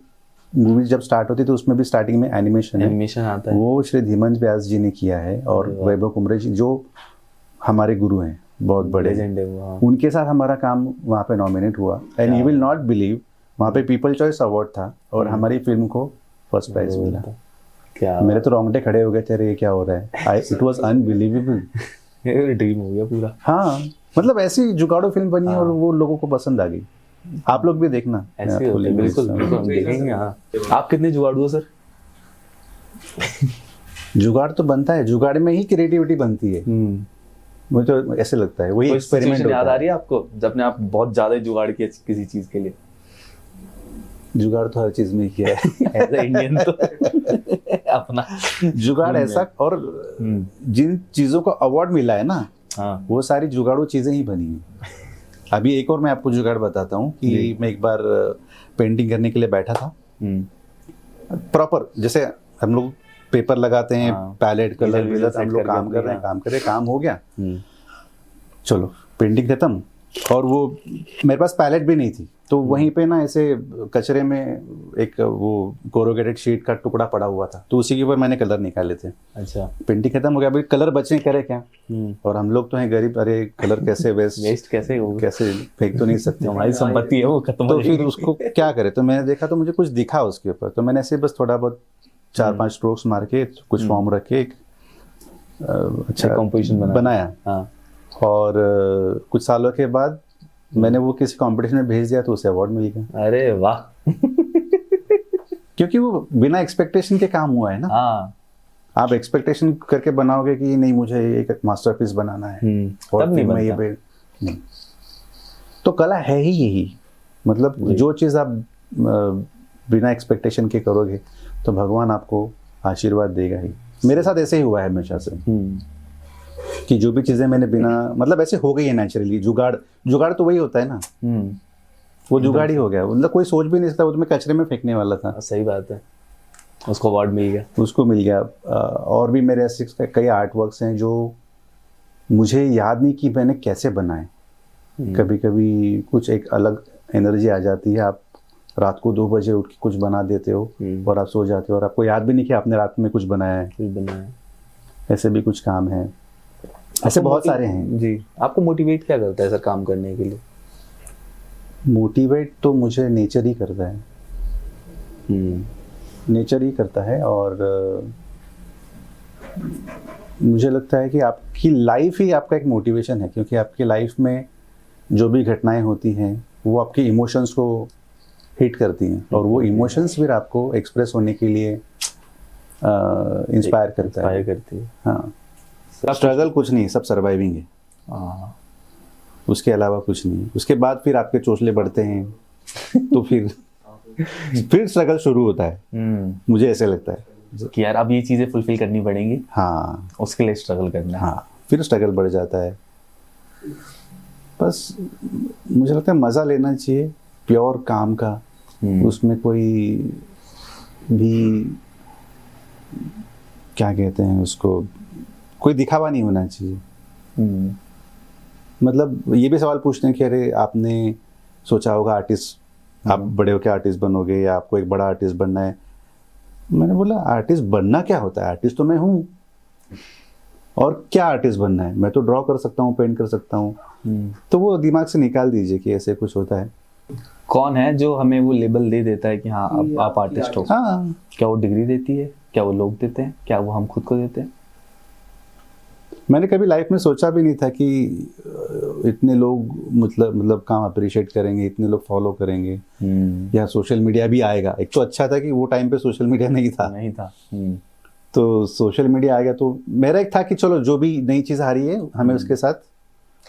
मूवी जब स्टार्ट होती है तो उसमें भी स्टार्टिंग में एनिमेशन आता है, वो श्री धीमंत व्यास जी ने किया है। और वैभव कुमरेश जी जो हमारे गुरु हैं, बहुत बड़े लेजेंड है वो। उनके साथ हमारा काम वहाँ पे नॉमिनेट हुआ। And you will not believe, वहाँ पे पीपल चॉइस अवार्ड था और हमारी फिल्म को फर्स्ट प्राइज मिला। क्या, मेरे तो रोंगटे खड़े हो गए थे, ये क्या हो रहा है। It was unbelievable. ड्रीम हो गया पूरा। हाँ, मतलब ऐसी जुगाड़ो फिल्म बनी और वो लोगों को पसंद आ गई। आप लोग भी देखना। ऐसे होते हैं, बिल्कुल हम देखेंगे। हाँ, आप कितने जुगाड़ू हो सर? जुगाड़ तो बनता है, जुगाड़ में ही क्रिएटिविटी बनती है। मुझे तो ऐसे लगता है, वही एक्सपेरिमेंट याद आ रही है आपको जब ने आप बहुत ज्यादा जुगाड़ किया किसी चीज के लिए? जुगाड़ तो हर चीज में किया है एज ए इंडियन तो अपना जुगाड़ ऐसा। और जिन चीजों को अवार्ड मिला है ना, हाँ, वो सारी जुगाड़ू चीजें ही बनी है। अभी एक और मैं आपको जुगाड़ बताता हूँ कि मैं एक बार पेंटिंग करने के लिए बैठा था। प्रॉपर जैसे हम लोग पेपर लगाते हैं, पैलेट कलर मिला, हम लोग काम कर रहे हैं, काम हो गया, चलो पेंटिंग खत्म। और वो मेरे पास पैलेट भी नहीं थी, तो वहीं पे ना ऐसे कचरे में एक वो कोरोगेटेड शीट का टुकड़ा पड़ा हुआ था, तो उसी के ऊपर मैंने कलर निकाले थे। अच्छा, पेंटिंग खत्म हो गया, अभी कलर बचे करे क्या। और हम लोग तो हैं गरीब, अरे कलर कैसे वेस्ट कैसे फेंक तो नहीं सकते, हमारी संपत्ति है वो खत्म। तो फिर उसको क्या करे, तो मैंने देखा तो मुझे कुछ दिखा उसके ऊपर, तो मैंने ऐसे बस थोड़ा बहुत 4-5 स्ट्रोक्स मार के कुछ फॉर्म रख के एक अच्छा कंपोजिशन बनाया। और कुछ सालों के बाद मैंने वो किसी कंपटीशन में भेज दिया तो उसे अवार्ड मिल गया। अरे वाह क्योंकि वो बिना एक्सपेक्टेशन के काम हुआ है ना। आप एक्सपेक्टेशन करके बनाओगे कि नहीं मुझे एक मास्टरपीस बनाना है और तब नहीं ये नहीं। तो कला है ही यही, मतलब जो चीज़ आप बिना एक्सपेक्टेशन के करोगे तो भगवान आपको आशीर्वाद देगा ही। मेरे साथ ऐसे ही हुआ है हमेशा से कि जो भी चीजें मैंने बिना, मतलब ऐसे हो गई है नेचुरली। जुगाड़ तो वही होता है ना, वो जुगाड़ ही हो गया, मतलब कोई सोच भी नहीं सकता, वो तो मैं कचरे में फेंकने वाला था। सही बात है, उसको अवार्ड मिल गया, उसको मिल गया। और भी मेरे ऐसे कई आर्ट वर्क्स हैं जो मुझे याद नहीं कि मैंने कैसे बनाए। कभी कभी कुछ एक अलग एनर्जी आ जाती है, आप रात को 2 बजे उठ के कुछ बना देते हो और आप सो जाते हो और आपको याद भी नहीं कि आपने रात में कुछ बनाया है। ऐसे भी कुछ काम है, ऐसे बहुत सारे हैं जी। आपको मोटिवेट क्या करता है सर काम करने के लिए? मोटिवेट तो मुझे नेचर ही करता है, नेचर ही करता है। और मुझे लगता है कि आपकी लाइफ ही आपका एक मोटिवेशन है, क्योंकि आपकी लाइफ में जो भी घटनाएं होती हैं वो आपके इमोशंस को हिट करती हैं, और वो इमोशंस फिर आपको एक्सप्रेस होने के लिए इंस्पायर करता है, करती है। हाँ। स्ट्रगल कुछ नहीं, सब सर्वाइविंग है, हाँ। उसके अलावा कुछ नहीं। उसके बाद फिर आपके चोचले बढ़ते हैं तो फिर स्ट्रगल शुरू होता है। मुझे ऐसे लगता है कि यार अब ये चीजें फुलफिल करनी पड़ेंगी, हाँ, उसके लिए स्ट्रगल करना है। हाँ, फिर स्ट्रगल बढ़ जाता है। बस मुझे लगता है मज़ा लेना चाहिए प्योर काम का, उसमें कोई भी क्या कहते हैं उसको, कोई दिखावा नहीं होना चाहिए। मतलब ये भी सवाल पूछते हैं कि अरे आपने सोचा होगा आर्टिस्ट, आप बड़े होकर आर्टिस्ट बनोगे या आपको एक बड़ा आर्टिस्ट बनना है। मैंने बोला आर्टिस्ट बनना क्या होता है, आर्टिस्ट तो मैं हूँ, और क्या आर्टिस्ट बनना है, मैं तो ड्रॉ कर सकता हूँ, पेंट कर सकता हूँ। तो वो दिमाग से निकाल दीजिए कि ऐसे कुछ होता है। कौन है जो हमें वो लेबल दे देता है कि हाँ अब आप आर्टिस्ट हो? हाँ, क्या वो डिग्री देती है, क्या वो लोग देते हैं, क्या वो हम खुद को देते हैं? मैंने कभी लाइफ में सोचा भी नहीं था कि इतने लोग मतलब काम अप्रिशिएट करेंगे, इतने लोग फॉलो करेंगे, या सोशल मीडिया भी आएगा। एक तो अच्छा था कि वो टाइम पे सोशल मीडिया नहीं था। तो सोशल मीडिया आ गया, तो मेरा एक था कि चलो जो भी नई चीज़ आ रही है हमें उसके साथ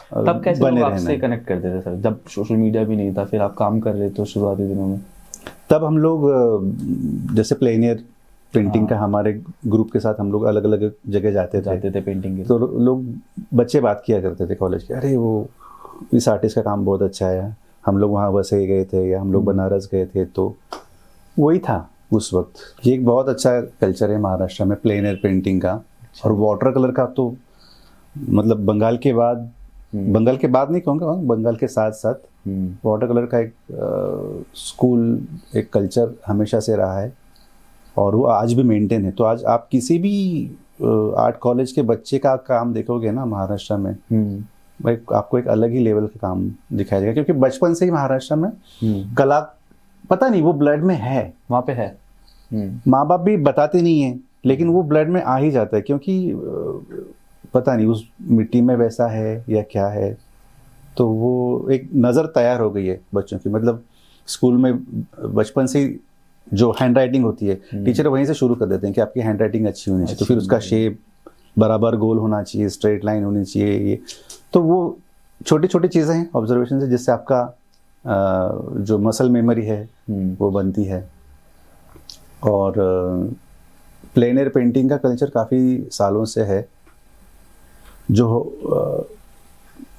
तब कैसे बने लोग रहना आपसे है। कनेक्ट करते थे सर, जब सोशल मीडिया भी नहीं था, फिर आप काम कर रहे थे शुरुआती दिनों में? तब हम लोग जैसे प्लेनियर पेंटिंग का हमारे ग्रुप के साथ हम लोग अलग अलग जगह जाते थे पेंटिंग के। तो लोग बच्चे बात किया करते थे कॉलेज के, अरे वो इस आर्टिस्ट का काम बहुत अच्छा है, हम लोग वहाँ वैसे गए थे या हम लोग बनारस गए थे। तो वही था उस वक्त। ये एक बहुत अच्छा कल्चर है महाराष्ट्र में प्लेन पेंटिंग का। और वाटर कलर का तो मतलब बंगाल के बाद नहीं कहूँगा, बंगाल के साथ साथ वाटर कलर का एक स्कूल, एक कल्चर हमेशा से रहा है, और वो आज भी मेंटेन है। तो आज आप किसी भी आर्ट कॉलेज के बच्चे का काम देखोगे ना महाराष्ट्र में, भाई आपको एक अलग ही लेवल का काम दिखाया जाएगा, क्योंकि बचपन से ही महाराष्ट्र में कला, पता नहीं वो ब्लड में है, वहाँ पे है। माँ बाप भी बताते नहीं है, लेकिन वो ब्लड में आ ही जाता है, क्योंकि पता नहीं उस मिट्टी में वैसा है या क्या है। तो वो एक नज़र तैयार हो गई है बच्चों की। मतलब स्कूल में बचपन से जो हैंड राइटिंग होती है, टीचर वहीं से शुरू कर देते हैं कि आपकी हैंड राइटिंग अच्छी होनी चाहिए, तो फिर उसका शेप बराबर गोल होना चाहिए, स्ट्रेट लाइन होनी चाहिए। ये तो वो छोटी छोटी चीज़ें हैं, ऑब्जर्वेशन से, जिससे आपका जो मसल मेमोरी है वो बनती है। और प्लेन एयर पेंटिंग का कल्चर काफ़ी सालों से है। जो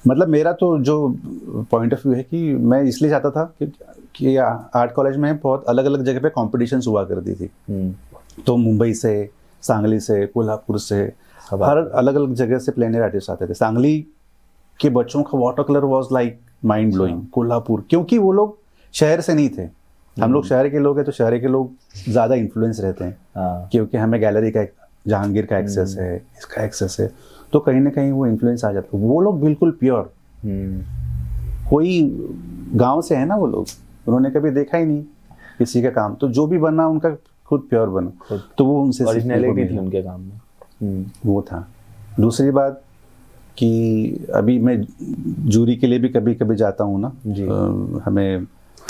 मतलब मेरा तो जो पॉइंट ऑफ व्यू है कि मैं इसलिए चाहता था कि आर्ट कॉलेज में बहुत अलग अलग जगह पे कॉम्पिटिशन्स हुआ करती थी। तो मुंबई से, सांगली से, कोल्हापुर से, हर अलग अलग जगह से प्लेन एयर आर्टिस्ट आते थे। सांगली के बच्चों का water colour was like mind blowing. Kolhapur, क्योंकि वो लोग शहर से नहीं थे, हम लोग शहर के लोग हैं, तो शहर के लोग ज़्यादा इन्फ्लुएंस रहते हैं, क्योंकि हमें गैलरी का, जहांगीर का एक्सेस है, इसका एक्सेस है, तो कहीं ना कहीं वो इन्फ्लुएंस आ जाता है। वो लोग बिल्कुल प्योर, कोई गांव से है ना वो लोग, उन्होंने कभी देखा ही नहीं किसी का काम, तो जो भी बना उनका खुद प्योर बना, तो वो उनसे ओरिजिनलिटी थी उनके काम में। वो था। दूसरी बात कि अभी मैं जूरी के लिए भी कभी कभी जाता हूँ ना, हमें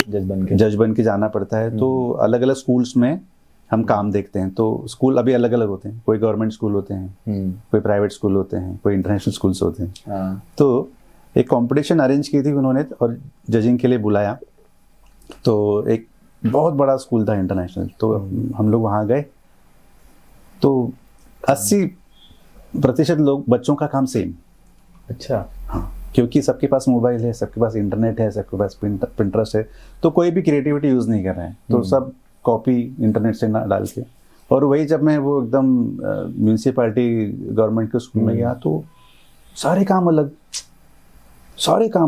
जज बन के जाना पड़ता है। तो अलग अलग स्कूल्स में हम काम देखते हैं। तो स्कूल अभी अलग अलग होते हैं, कोई गवर्नमेंट स्कूल होते हैं, कोई प्राइवेट स्कूल होते हैं, कोई इंटरनेशनल स्कूल्स होते हैं। तो एक कंपटीशन अरेंज की थी उन्होंने और जजिंग के लिए बुलाया। तो एक बहुत बड़ा स्कूल था इंटरनेशनल, तो हम लोग वहाँ गए। तो 80% लोग, बच्चों का काम सेम। अच्छा। हाँ, क्योंकि सबके पास मोबाइल है, सबके पास इंटरनेट है, सबके पास पिंटरेस्ट है, तो कोई भी क्रिएटिविटी यूज़ नहीं कर रहे हैं। तो सब कॉपी इंटरनेट से ना डाल के। और वही जब मैं वो एकदम म्यूनसिपैलिटी गवर्नमेंट के स्कूल में गया, तो सारे काम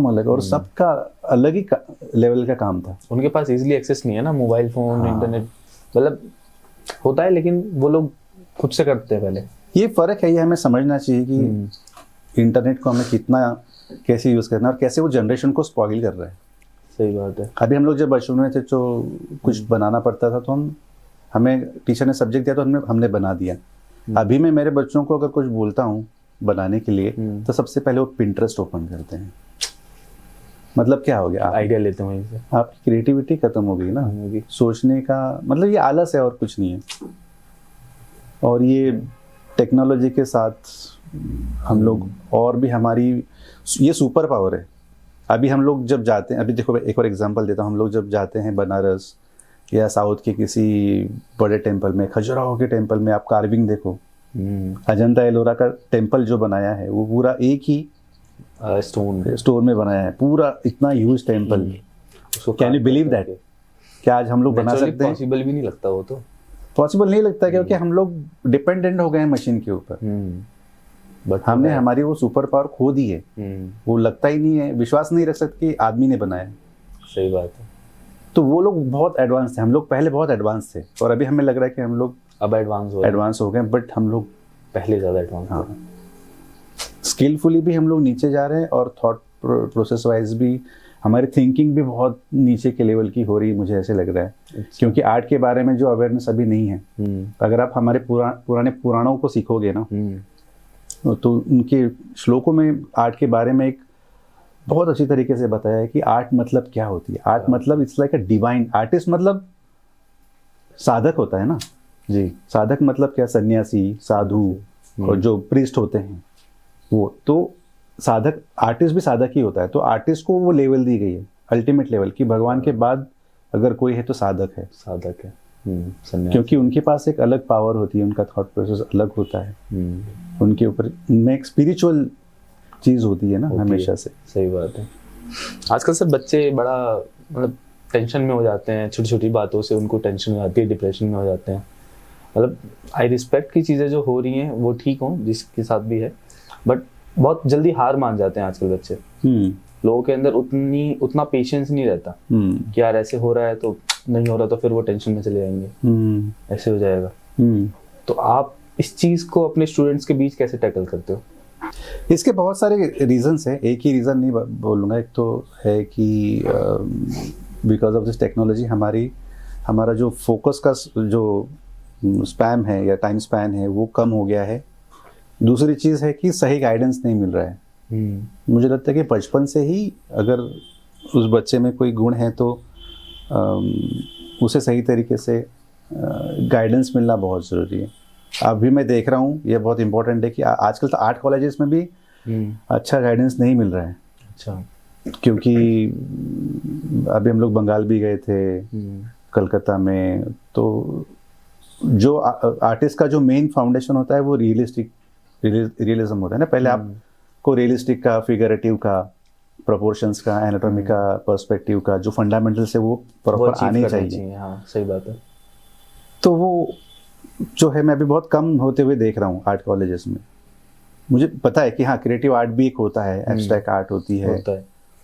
अलग और सबका अलग ही लेवल का काम था। उनके पास इजीली एक्सेस नहीं है ना, मोबाइल फोन, इंटरनेट, मतलब होता है, लेकिन वो लोग खुद से करते हैं पहले। ये फ़र्क है, ये हमें समझना चाहिए कि इंटरनेट को हमें कितना कैसे यूज़ करना है और कैसे वो जनरेशन को स्पॉइल कर रहा है। सही बात है। अभी हम लोग जब बचपन में थे तो कुछ बनाना पड़ता था तो हमें टीचर ने सब्जेक्ट दिया तो हमने बना दिया। अभी मैं मेरे बच्चों को अगर कुछ बोलता हूँ बनाने के लिए तो सबसे पहले वो पिंटरेस्ट ओपन करते हैं। मतलब क्या हो गया, आइडिया लेते हैं वहीं से, आपकी क्रिएटिविटी खत्म हो गई ना, सोचने का मतलब ये आलस है और कुछ नहीं है। और ये टेक्नोलॉजी के साथ हम लोग और भी हमारी ये सुपर पावर है। अभी हम लोग जब जाते हैं, अभी देखो एक और एग्जांपल देता हूँ, हम लोग जब जाते हैं बनारस या साउथ के किसी बड़े टेंपल में, खजुराहो के टेंपल में, आप कार्विंग देखो, अजंता एलोरा का टेंपल जो बनाया है वो पूरा एक ही स्टोन में बनाया है, पूरा इतना huge temple. Can you believe that? क्या आज हम लोग बना सकते हैं? पॉसिबल भी नहीं लगता, वो तो पॉसिबल नहीं लगता क्योंकि हम लोग डिपेंडेंट हो गए हैं मशीन के ऊपर। बट हमने हमारी वो सुपर पावर खो दी है। वो लगता ही नहीं है, विश्वास नहीं रख सकते कि आदमी ने बनाया। सही बात है। तो वो लोग बहुत एडवांस थे, हम लोग पहले बहुत एडवांस थे और अभी हमें लग रहा है कि हम लोग अब एडवांस हो गए, बट हम लोग पहले ज़्यादा एडवांस। हाँ, स्किलफुली भी हम लोग नीचे जा रहे हैं और थॉट प्रोसेस वाइज भी हमारी थिंकिंग भी बहुत नीचे के लेवल की हो रही है, मुझे ऐसे लग रहा है। क्योंकि आर्ट के बारे में जो अवेयरनेस अभी नहीं है, अगर आप हमारे पुराने पुराणों को सीखोगे ना तो उनके श्लोकों में आर्ट के बारे में एक बहुत अच्छी तरीके से बताया है कि आर्ट मतलब क्या होती है। आर्ट मतलब it's like a divine. Artist मतलब साधक होता है ना जी। साधक मतलब क्या? सन्यासी, साधु और जो प्रीस्ट होते हैं वो। तो साधक, आर्टिस्ट भी साधक ही होता है। तो आर्टिस्ट को वो लेवल दी गई है, अल्टीमेट लेवल की भगवान के बाद अगर कोई है तो साधक है। साधक है क्योंकि उनके पास एक अलग पावर होती है, उनका थॉट प्रोसेस अलग होता है, उनके ऊपर उनमें एक स्पिरिचुअल चीज होती है ना हमेशा से। सही बात है। आजकल सब बच्चे बड़ा मतलब टेंशन में हो जाते हैं, छोटी छोटी बातों से उनको टेंशन हो जाती है, डिप्रेशन में हो जाते हैं। मतलब आई रिस्पेक्ट की चीज़ें जो हो रही हैं वो ठीक हों, जिसके साथ भी है, बट बहुत जल्दी हार मान जाते हैं आजकल बच्चे। लोगों के अंदर उतना पेशेंस नहीं रहता कि यार ऐसे हो रहा है तो नहीं हो रहा, तो फिर वो टेंशन में चले जाएंगे, ऐसे हो जाएगा। तो आप इस चीज़ को अपने स्टूडेंट्स के बीच कैसे टैकल करते हो? इसके बहुत सारे रीजंस हैं, एक ही रीज़न नहीं बोलूँगा। एक तो है कि बिकॉज ऑफ दिस टेक्नोलॉजी हमारा जो फोकस का जो स्पैम है या टाइम स्पैन है वो कम हो गया है। दूसरी चीज़ है कि सही गाइडेंस नहीं मिल रहा है। मुझे लगता है कि बचपन से ही अगर उस बच्चे में कोई गुण है तो उसे सही तरीके से गाइडेंस मिलना बहुत ज़रूरी है। अभी मैं देख रहा हूँ, ये बहुत इंपॉर्टेंट है कि आजकल तो आर्ट कॉलेजेस में भी अच्छा गाइडेंस नहीं मिल रहा है। अच्छा, क्योंकि अभी हम लोग बंगाल भी गए थे, कलकत्ता में, तो जो आर्टिस्ट का जो मेन फाउंडेशन होता है वो रियलिज्म होता है ना। पहले आपको रियलिस्टिक का, फिगरेटिव का, प्रोपोर्शंस का, एनाटॉमी का, पर्सपेक्टिव का जो फंडामेंटल्स है वो प्रॉपर आने चाहिए। हाँ, सही बात है। तो वो जो है मैं अभी बहुत कम होते हुए देख रहा हूँ आर्ट कॉलेजेस में। मुझे पता है कि हाँ, क्रिएटिव आर्ट भी एक होता है, एब्स्ट्रैक्ट आर्ट होती है,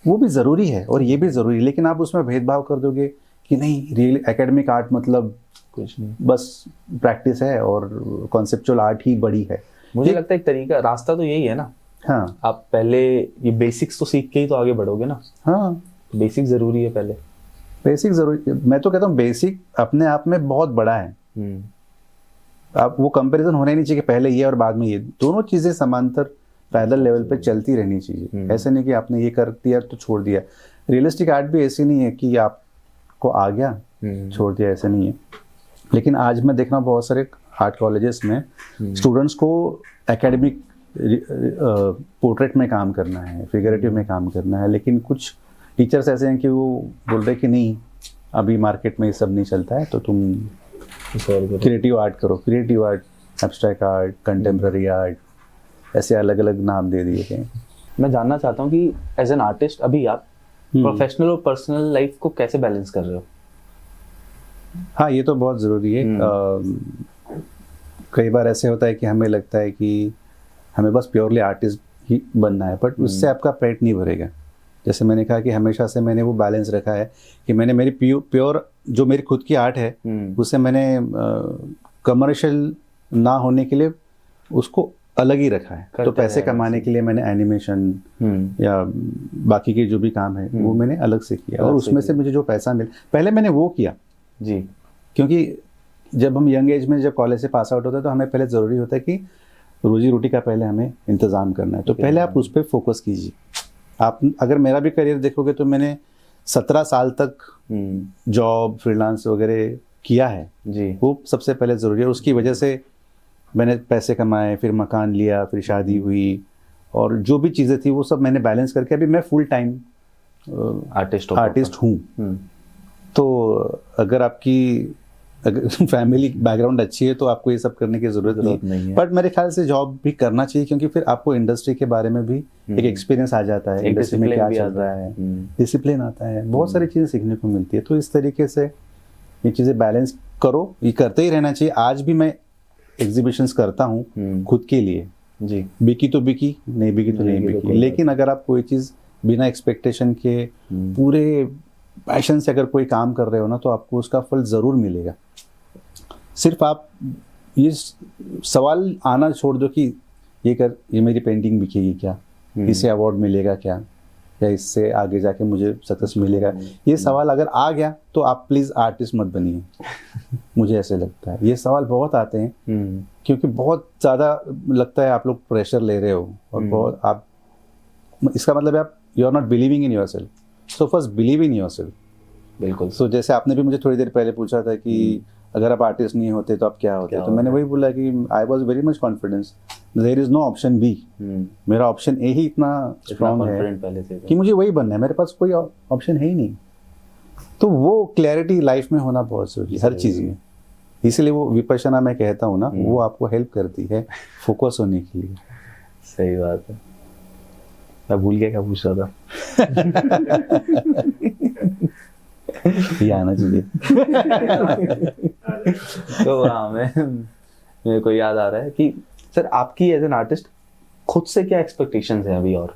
वो भी ज़रूरी है और ये भी ज़रूरी है, लेकिन आप उसमें भेदभाव कर दोगे कि नहीं रियल एकेडमिक आर्ट मतलब कुछ नहीं, बस प्रैक्टिस है और कॉन्सेप्चुअल आर्ट ही बड़ी है। मुझे लगता है एक तरीका, रास्ता तो यही है ना। हाँ, आप पहले ये बेसिक्स तो सीख के ही तो आगे बढ़ोगे ना। हाँ, बेसिक ज़रूरी है पहले। बेसिक ज़रूरी, मैं तो कहता हूँ बेसिक अपने आप में बहुत बड़ा है। आप वो कंपैरिजन होना ही नहीं चाहिए कि पहले ये और बाद में ये, दोनों चीज़ें समांतर पैरेलल लेवल पे चलती रहनी चाहिए। ऐसे नहीं कि आपने ये कर दिया तो छोड़ दिया। रियलिस्टिक आर्ट भी ऐसी नहीं है कि आपको आ गया छोड़ दिया, ऐसे नहीं है। लेकिन आज मैं देख रहा हूँ बहुत सारे आर्ट कॉलेजेस में स्टूडेंट्स को एकेडमिक पोर्ट्रेट में काम करना है, फिगरेटिव में काम करना है, लेकिन कुछ टीचर्स ऐसे हैं कि वो बोल रहे कि नहीं अभी मार्केट में ये सब नहीं चलता है, तो तुम क्रिएटिव आर्ट करो। Creative art, abstract art, contemporary art, ऐसे अलग अलग नाम दे दिए गए। मैं जानना चाहता हूँ कि एज एन आर्टिस्ट अभी आप प्रोफेशनल और पर्सनल लाइफ को कैसे बैलेंस कर रहे हो? हाँ, ये तो बहुत ज़रूरी है। कई बार ऐसे होता है कि हमें लगता है कि हमें बस प्योरली आर्टिस्ट ही बनना है, बट उससे आपका पेट नहीं भरेगा। जैसे मैंने कहा कि हमेशा से मैंने वो बैलेंस रखा है कि मैंने मेरी प्योर जो मेरी खुद की आर्ट है उसे मैंने कमर्शियल ना होने के लिए उसको अलग ही रखा है। तो पैसे कमाने के लिए मैंने एनिमेशन या बाकी के जो भी काम है वो मैंने अलग से किया, और उसमें से मुझे जो पैसा मिला, पहले मैंने वो किया जी, क्योंकि जब हम यंग एज में जब कॉलेज से पास आउट होते हैं तो हमें पहले ज़रूरी होता है कि रोजी रोटी का पहले हमें इंतज़ाम करना है, तो पहले आप उस पर फोकस कीजिए। आप अगर मेरा भी करियर देखोगे तो मैंने 17 साल तक जॉब फ्रीलांस वगैरह किया है जी, वो सबसे पहले ज़रूरी है। उसकी वजह से मैंने पैसे कमाए, फिर मकान लिया, फिर शादी हुई, और जो भी चीज़ें थी वो सब मैंने बैलेंस करके अभी मैं फुल टाइम आर्टिस्ट हूँ। तो अगर आपकी फैमिली बैकग्राउंड अच्छी है तो आपको ये सब करने की जरूरत नहीं है, बट मेरे ख्याल से जॉब भी करना चाहिए, क्योंकि फिर आपको इंडस्ट्री के बारे में भी एक एक्सपीरियंस आ जाता है, इंडस्ट्री में क्या चल रहा है, डिसिप्लिन आता है, बहुत सारी चीज़ें सीखने को मिलती है। तो इस तरीके से ये चीज़ें बैलेंस करो, ये करते ही रहना चाहिए। आज भी मैं एग्जीबिशंस करता हूँ खुद के लिए जी, बिकी तो बिकी, नहीं बिकी तो नहीं बिकी, लेकिन अगर आप कोई चीज़ बिना एक्सपेक्टेशन के पूरे पैशन से अगर कोई काम कर रहे हो ना, तो आपको उसका फल ज़रूर मिलेगा। सिर्फ आप ये सवाल आना छोड़ दो कि ये मेरी पेंटिंग बिकेगी क्या, इससे अवार्ड मिलेगा क्या, या इससे आगे जाके मुझे सक्सेस मिलेगा, ये सवाल अगर आ गया तो आप प्लीज़ आर्टिस्ट मत बनिए। मुझे ऐसे लगता है ये सवाल बहुत आते हैं, क्योंकि बहुत ज़्यादा लगता है आप लोग प्रेशर ले रहे हो, और बहुत आप, इसका मतलब है आप you are not believing in yourself, so first believe in yourself. बिल्कुल। सो जैसे आपने भी मुझे थोड़ी देर पहले पूछा था कि अगर आप आर्टिस्ट नहीं होते तो आप क्या होते, तो मैंने वही बोला कि I was very much confidence, there is no option B. मेरा ऑप्शन ए ही इतना स्ट्रांग है कि मुझे वही बनना है, मेरे पास कोई ऑप्शन है ही नहीं। तो वो क्लैरिटी लाइफ में होना बहुत जरूरी है हर चीज़ में, इसीलिए वो विपश्यना मैं कहता हूँ ना, वो आपको हेल्प करती है फोकस होने के लिए। सही बात है, मैं भूल गया क्या पूछ रहा था। ये आना चाहिए। तो हाँ, मेरे को याद आ रहा है कि सर आपकी एज एन आर्टिस्ट खुद से क्या एक्सपेक्टेशंस है अभी? और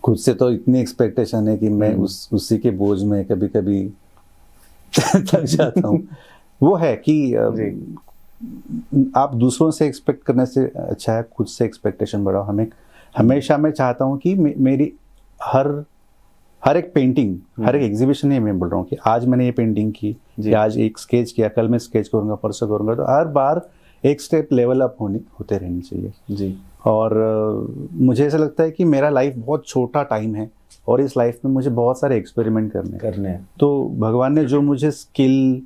खुद से तो इतनी एक्सपेक्टेशन है कि मैं उसी के बोझ में कभी कभी थक जाता हूँ। वो है कि आप दूसरों से एक्सपेक्ट करने से अच्छा है खुद से एक्सपेक्टेशन बढ़ाओ। हमेशा मैं चाहता हूँ कि मेरी हर एक पेंटिंग, हर एक एग्जीबिशन ही मैं बोल रहा हूँ कि आज मैंने ये पेंटिंग की, कि आज एक स्केच किया, कल मैं स्केच करूँगा, परसों करूँगा, तो हर बार एक स्टेप लेवल अप होते रहनी चाहिए जी। और मुझे ऐसा लगता है कि मेरा लाइफ बहुत छोटा टाइम है, और इस लाइफ में मुझे बहुत सारे एक्सपेरिमेंट करने हैं। तो भगवान ने जो मुझे स्किल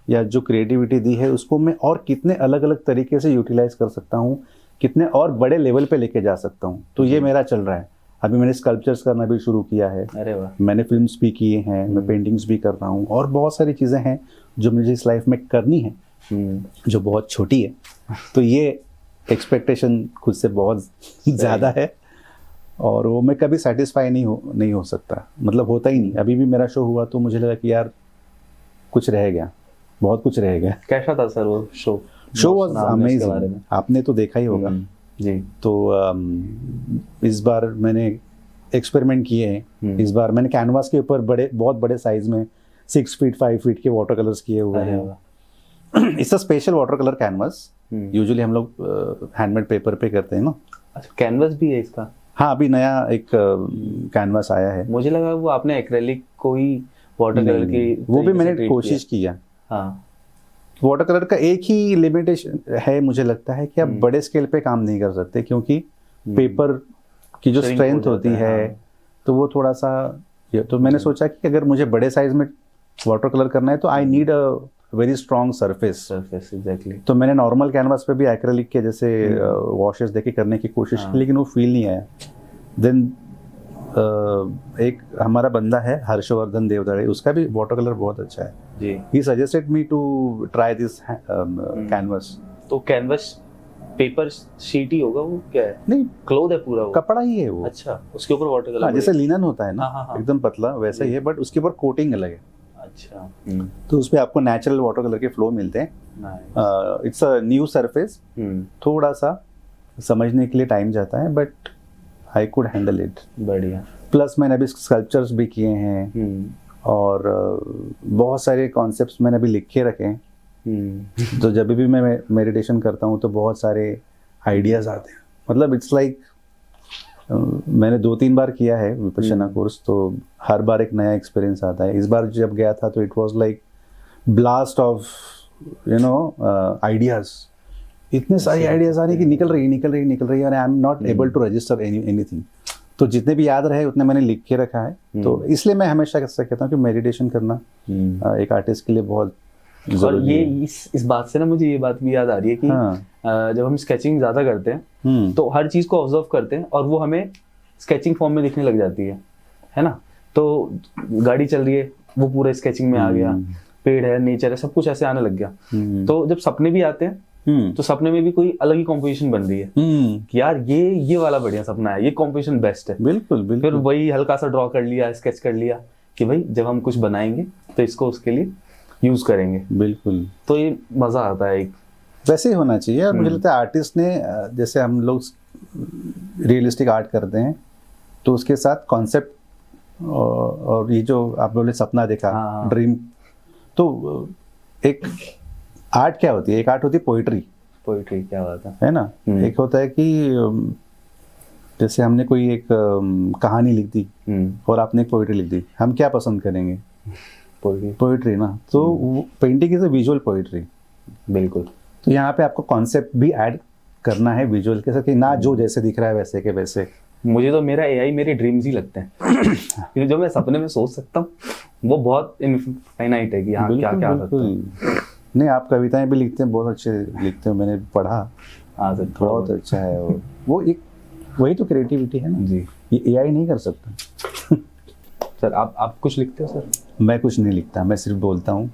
या जो क्रिएटिविटी दी है, उसको मैं और कितने अलग अलग तरीके से यूटिलाइज कर सकता हूँ, कितने और बड़े लेवल पे लेके जा सकता हूँ। तो ये मेरा चल रहा है। अभी मैंने स्कल्पचर्स करना भी शुरू किया है। अरे वाह। मैंने फिल्म्स भी किए हैं, मैं पेंटिंग्स भी कर रहा हूँ, और बहुत सारी चीज़ें हैं जो मुझे इस लाइफ में करनी है, जो बहुत छोटी है। तो ये एक्सपेक्टेशन खुद से बहुत ज़्यादा है, और वो मैं कभी सेटिस्फाई नहीं हो सकता, मतलब होता ही नहीं। अभी भी मेरा शो हुआ तो मुझे लगा कि यार कुछ रह गया, बहुत कुछ रह गया। कैसा था सर वो शो? शो वाज अमेजिंग, आपने तो देखा ही होगा जी। तो इस बार मैंने एक्सपेरिमेंट किए हैं। इस बार मैंने कैनवास के ऊपर बहुत बड़े साइज में 6 फीट 5 फीट के वाटर कलर्स किए हुए हैं। It's a special water colour canvas. Usually हम लोग हैंडमेड पेपर पे करते हैं ना। अच्छा, कैनवास भी है इसका? हाँ, अभी नया एक कैनवास आया है। मुझे लगा वो आपने एक्रेलिक को ही वाटर कलर की, वो भी मैंने कोशिश किया। हाँ, वाटर कलर का एक ही लिमिटेशन है, मुझे लगता है कि आप बड़े स्केल पे काम नहीं कर सकते, क्योंकि पेपर की जो स्ट्रेंथ होती है तो वो थोड़ा सा, तो मैंने सोचा कि अगर मुझे बड़े साइज में वाटर कलर करना है तो I need a very strong surface. Exactly. तो मैंने नॉर्मल कैनवास पे भी एक्रेलिक के जैसे वॉशेस देके करने की कोशिश की, लेकिन वो फील नहीं आया। देन एक हमारा बंदा है हर्षवर्धन देवदाड़े, उसका भी वाटर कलर बहुत अच्छा है जी। He suggested me to try this canvas. तो कैनवास पेपर शीट ही होगा वो? क्या है? नहीं, क्लोथ है पूरा, वो कपड़ा ही है वो। अच्छा, उसके ऊपर वाटर कलर? जैसे लिनन होता है ना, एकदम पतला वैसा ही है, बट उसके ऊपर कोटिंग अलग है। अच्छा। तो उसपे आपको नेचुरल वाटर कलर के फ्लो मिलते हैं। इट्स अ न्यू सरफेस, थोड़ा सा समझने के लिए टाइम जाता है, but I could handle it. बढ़िया। प्लस मैंने अभी स्कल्पचर्स भी किए हैं, और बहुत सारे कॉन्सेप्ट्स मैंने अभी लिख के रखे हैं। तो जब भी मैं मेडिटेशन करता हूँ तो बहुत सारे आइडियाज आते हैं। मतलब इट्स लाइक मैंने 2-3 बार किया है विपश्यना कोर्स, तो हर बार एक नया एक्सपीरियंस आता है। इस बार जब गया था तो it was like blast of ideas. इतने सारे आइडियाज आ रहे कि निकल रही और I am not able to register anything. तो जितने भी याद रहे उतने मैंने लिख के रखा है। तो इसलिए मैं हमेशा ऐसा कहता हूँ कि मेडिटेशन करना एक आर्टिस्ट के लिए बहुत और ये इस बात से ना मुझे ये बात भी याद आ रही है कि जब हम स्केचिंग ज्यादा करते हैं तो हर चीज को ऑब्जर्व करते हैं और वो हमें स्केचिंग फॉर्म में दिखने लग जाती है ना। तो गाड़ी चल रही है वो पूरा स्केचिंग में आ गया, पेड़ है, नेचर है, सब कुछ ऐसे आने लग गया। तो जब सपने भी आते हैं तो सपने में भी कोई अलग ही कॉम्पोजिशन बन रही है कि यार ये वाला बढ़िया सपना है, ये कॉम्पोजिशन बेस्ट है। बिल्कुल फिर वही हल्का सा ड्रॉ कर लिया, स्केच कर लिया कि भाई जब हम कुछ बनाएंगे तो इसको उसके लिए यूज करेंगे। बिल्कुल। तो ये मजा आता है एक, वैसे ही होना चाहिए। और मुझे लगता है आर्टिस्ट ने, जैसे हम लोग रियलिस्टिक आर्ट करते हैं तो उसके साथ कॉन्सेप्ट और ये जो आप लोगों ने सपना देखा, ड्रीम, तो एक आर्ट क्या होती है? एक आर्ट होती है पोइट्री। क्या बात है ना। एक होता है कि जैसे हमने कोई एक कहानी लिख दी और आपने एक पोइट्री लिख दी, हम क्या पसंद करेंगे? पोइट्री ना। तो painting is a visual poetry. बिल्कुल। तो यहाँ पे आपको कॉन्सेप्ट भी ऐड करना है विजुअल के साथ, कि ना जो जैसे दिख रहा है वैसे के वैसे। मुझे तो मेरा एआई मेरे ड्रीम्स ही लगते हैं जो मैं सपने में सोच सकता हूँ वो बहुत इनफाइनाइट है कि हाँ क्या क्या सकता है। नहीं, आप कविताएं भी लिखते हैं, बहुत अच्छे लिखते हो, मैंने पढ़ा। हाँ सर, बहुत अच्छा है वो एक वही तो क्रिएटिविटी है ना जी। ये एआई नहीं कर सकता। सर आप कुछ लिखते हो? सर मैं कुछ नहीं लिखता, मैं सिर्फ बोलता हूँ।